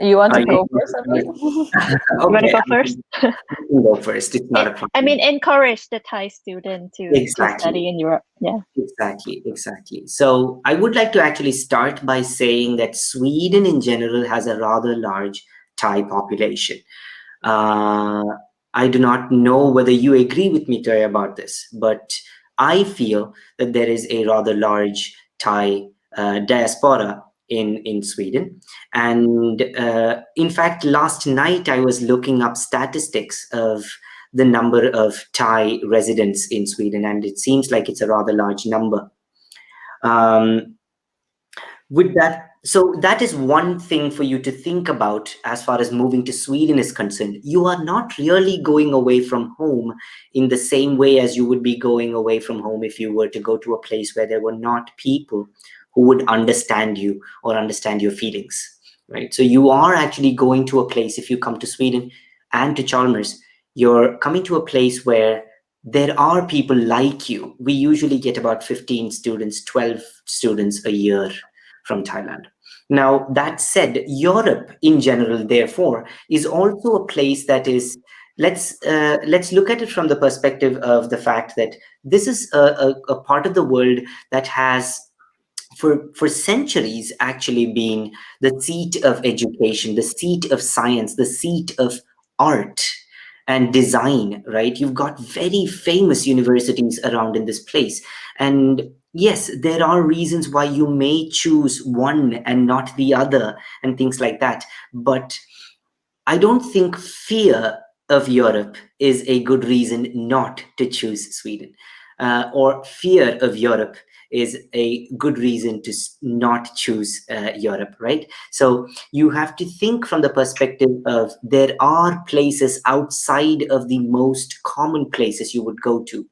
You want to go first, Abhi?
You want to go first?
You go first. It's not a problem.
I mean, encourage the Thai student to study in Europe. Yeah.
Exactly. So I would like to actually start by saying that Sweden in general has a rather large Thai population. I do not know whether you agree with me, Toya, about this, but I feel that there is a rather large Thai diaspora in Sweden. And in fact, last night I was looking up statistics of the number of Thai residents in Sweden, and it seems like it's a rather large number. So that is one thing for you to think about as far as moving to Sweden is concerned. You are not really going away from home in the same way as you would be going away from home if you were to go to a place where there were not people who would understand you or understand your feelings, right? So you are actually going to a place, if you come to Sweden and to Chalmers, you're coming to a place where there are people like you. We usually get about 15 students, 12 students a year from Thailand. Now, that said, Europe in general, therefore, is also a place that is, let's look at it from the perspective of the fact that this is a part of the world that has for centuries actually been the seat of education, the seat of science, the seat of art and design, right? You've got very famous universities around in this place. And yes, there are reasons why you may choose one and not the other and things like that. But I don't think fear of Europe is a good reason not to choose Sweden, or fear of Europe is a good reason to not choose Europe, right? So you have to think from the perspective of there are places outside of the most common places you would go to.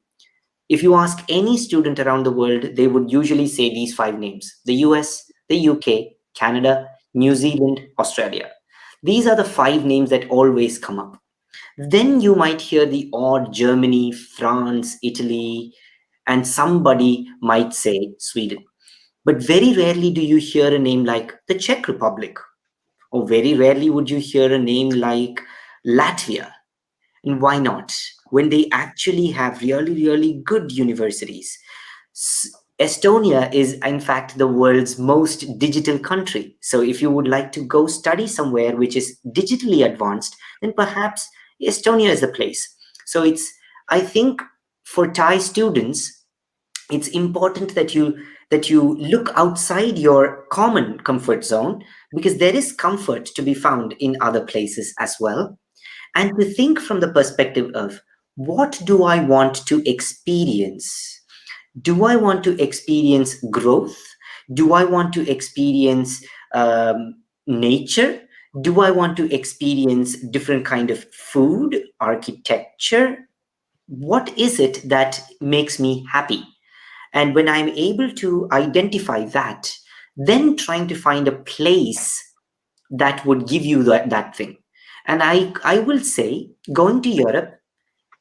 If you ask any student around the world, they would usually say these 5 names: the US, the UK, Canada, New Zealand, Australia. These are the 5 names that always come up. Then you might hear the odd Germany, France, Italy, and somebody might say Sweden. But very rarely do you hear a name like the Czech Republic, or very rarely would you hear a name like Latvia. And why not? When they actually have really, really good universities. Estonia is, in fact, the world's most digital country. So if you would like to go study somewhere which is digitally advanced, then perhaps Estonia is the place. So I think for Thai students, it's important that you look outside your common comfort zone, because there is comfort to be found in other places as well. And to think from the perspective of, what do I want to experience? Do I want to experience growth? Do I want to experience nature? Do I want to experience different kind of food, architecture? What is it that makes me happy? And when I'm able to identify that, then trying to find a place that would give you that thing. And I will say going to Europe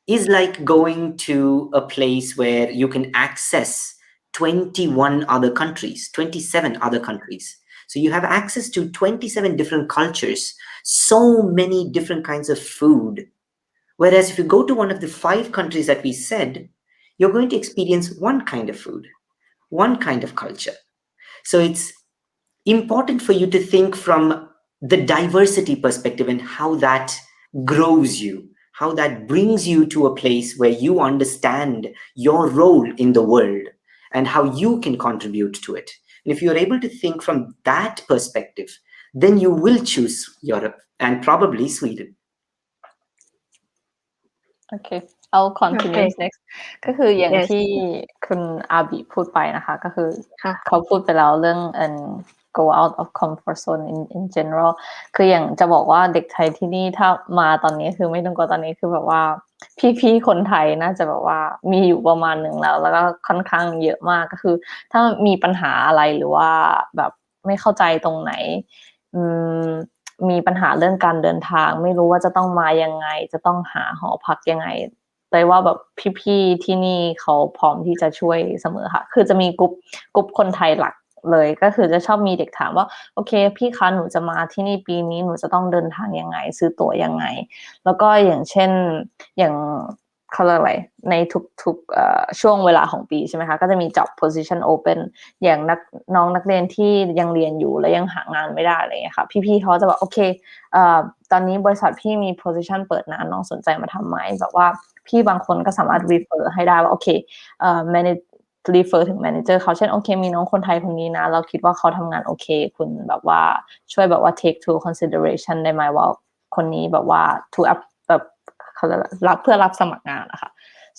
is like going to a place where you can access 21 other countries, 27 other countries. So you have access to 27 different cultures, so many different kinds of food. Whereas if you go to one of the 5 countries that we said, you're going to experience one kind of food, one kind of culture. So it's important for you to think from the diversity perspective and how that grows you, how that brings you to a place where you understand your role in the world and how you can contribute to it. And if you're able to think from that perspective, then you will choose Europe and probably Sweden.
Okay, I'll continue
Okay.
next ก็คืออย่าง
Yes.
ที่คุณอาบิพูดไปนะคะก็คือ
ค่ะ
เขาพูดไปแล้วเรื่องgo out of comfort zone in general คืออย่างจะบอกว่าเด็กไทยที่นี่ถ้ามาตอนนี้คือไม่ต้องกลัวตอนนี้คือแบบว่าพี่ๆคนไทยน่าจะแบบว่ามีอยู่ประมาณหนึ่งแล้วก็ค่อนข้างเยอะมากก็คือถ้ามีปัญหาอะไรหรือว่าแบบไม่เข้าใจตรงไหนมีปัญหาเรื่องการเดินทางไม่รู้ว่าจะต้องมายังไงจะต้องหาหอพักยังไงแต่ว่าแบบพี่ๆที่นี่เขาพร้อมที่จะช่วยเสมอค่ะคือจะมีกลุ่มคนไทยหลักเลยก็คือจะชอบมีเด็กถามว่าโอเคพี่คะหนูจะมาที่นี่ปีนี้หนูจะต้องเดินทางยังไงซื้อตั๋วยังไงแล้วก็อย่างเช่นอย่างเขาเรียกอะไรในทุกช่วงเวลาของปีใช่ไหมคะก็จะมี job position open อย่างน้องนักเรียนที่ยังเรียนอยู่แล้วยังหางานไม่ได้อะไรอย่างเงี้ยค่ะพี่ๆเขาจะบอกโอเคตอนนี้บริษัทพี่มี position เปิดนะน้องสนใจมาทำไหมแบบว่าพี่บางคนก็สามารถ refer ให้ได้ว่าโอเคmanage refer ถึง manager เขาเช่นโอเคมีน้องคนไทยคนนี้นะเราคิดว่าเขาทำงานโอเคคุณแบบว่าช่วยแบบว่า take to consideration ได้ไหมว่าคนนี้แบบว่า to up แบบเขาจะรับเพื่อรับสมัครงานนะคะ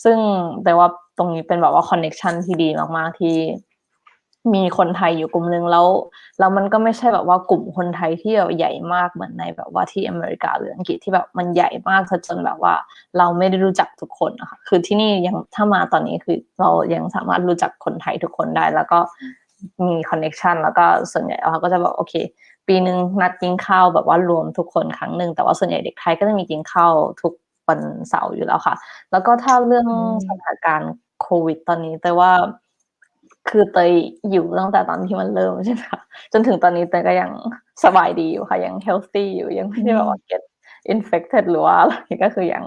ซึ่งแต่ว่าตรงนี้เป็นแบบว่า connection ที่ดีมากๆที่มีคนไทยอยู่กลุ่มนึงแล้วมันก็ไม่ใช่แบบว่ากลุ่มคนไทยที่แบบใหญ่มากเหมือนในแบบว่าที่อเมริกาหรืออังกฤษที่แบบมันใหญ่มากจนแบบว่าเราไม่ได้รู้จักทุกคนนะคะคือที่นี่ยังถ้ามาตอนนี้คือเรายังสามารถรู้จักคนไทยทุกคนได้แล้วก็มีคอนเนคชันแล้วก็ส่วนใหญ่เขาก็จะบอกโอเคปีนึงนัดกินข้าวแบบว่ารวมทุกคนครั้งนึงแต่ว่าส่วนใหญ่เด็กไทยก็จะมีกินข้าวทุกวันเสาร์อยู่แล้วค่ะแล้วก็ถ้าเรื่องสถานการณ์โควิดตอนนี้แต่ว่าคือเตยอยู่ตั้งแต่ตอนที่มันเริ่มใช่ไหมคะจนถึงตอนนี้เตยก็ยังสบายดีอยู่ค่ะยัง healthy อยู่ยังไม่ได้แบบว่า get infected หรือว่าอะไรก็คือยัง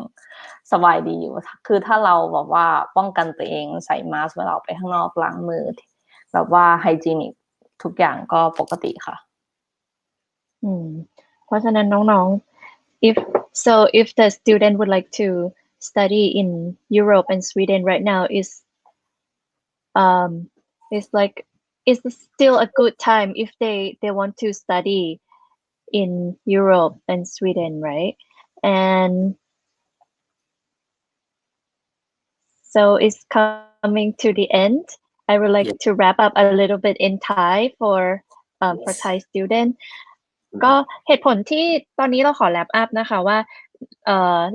สบายดีอยู่คือถ้าเราแบบว่าป้องกันตัวเองใส่มาสก์เวลาออกไปข้างนอกล้างมือแบบว่า hygienic ทุกอย่างก็ปกติค่ะ
เพราะฉะนั้นน้องๆ if the student would like to study in Europe and Sweden right now is still a good time if they want to study in Europe and Sweden, right? And so it's coming to the end. I would like to wrap up a little bit in Thai for Thai student. ก็เหตุผลที่ตอนนี้เราขอ wrap up นะคะว่า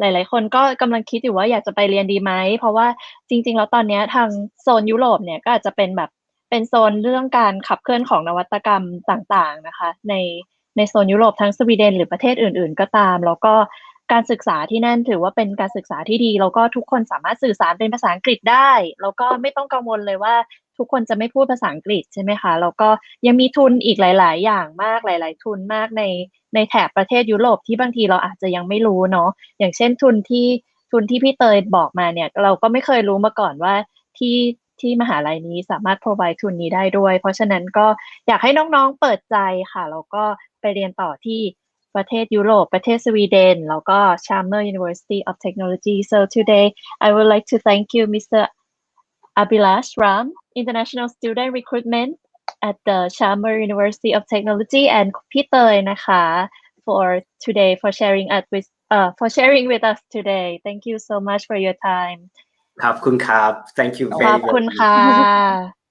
หลายๆคนก็กำลังคิดอยู่ว่าอยากจะไปเรียนดีไหมเพราะว่าจริงๆแล้วตอนนี้ทางโซนยุโรปเนี่ยก็อาจจะเป็นโซนเรื่องการขับเคลื่อนของนวัตกรรมต่างๆนะคะในโซนยุโรปทั้งสวีเดนหรือประเทศอื่นๆก็ตามแล้วก็การศึกษาที่นั่นถือว่าเป็นการศึกษาที่ดีแล้วก็ทุกคนสามารถสื่อสารเป็นภาษาอังกฤษได้แล้วก็ไม่ต้องกังวลเลยว่าทุกคนจะไม่พูดภาษาอังกฤษใช่ไหมคะแล้วก็ยังมีทุนอีกหลายๆอย่างมากหลายๆทุนมากในแถบประเทศยุโรปที่บางทีเราอาจจะยังไม่รู้เนาะอย่างเช่นทุนที่พี่เตยบอกมาเนี่ยเราก็ไม่เคยรู้มาก่อนว่าที่มหาลัยนี้สามารถ provide ทุนนี้ได้ด้วยเพราะฉะนั้นก็อยากให้น้องๆเปิดใจค่ะแล้วก็ไปเรียนต่อที่ประเทศยุโรปประเทศสวีเดนแล้วก็ Chalmers University of Technology so today I would like to thank you Mr. Abhilash Ram International Student Recruitment at the Chalmers University of Technology and พี่เตยนะคะ for today for sharing with us today thank you so much for your time
ขอบคุณครับ thank you very much
ขอบคุณค่ะ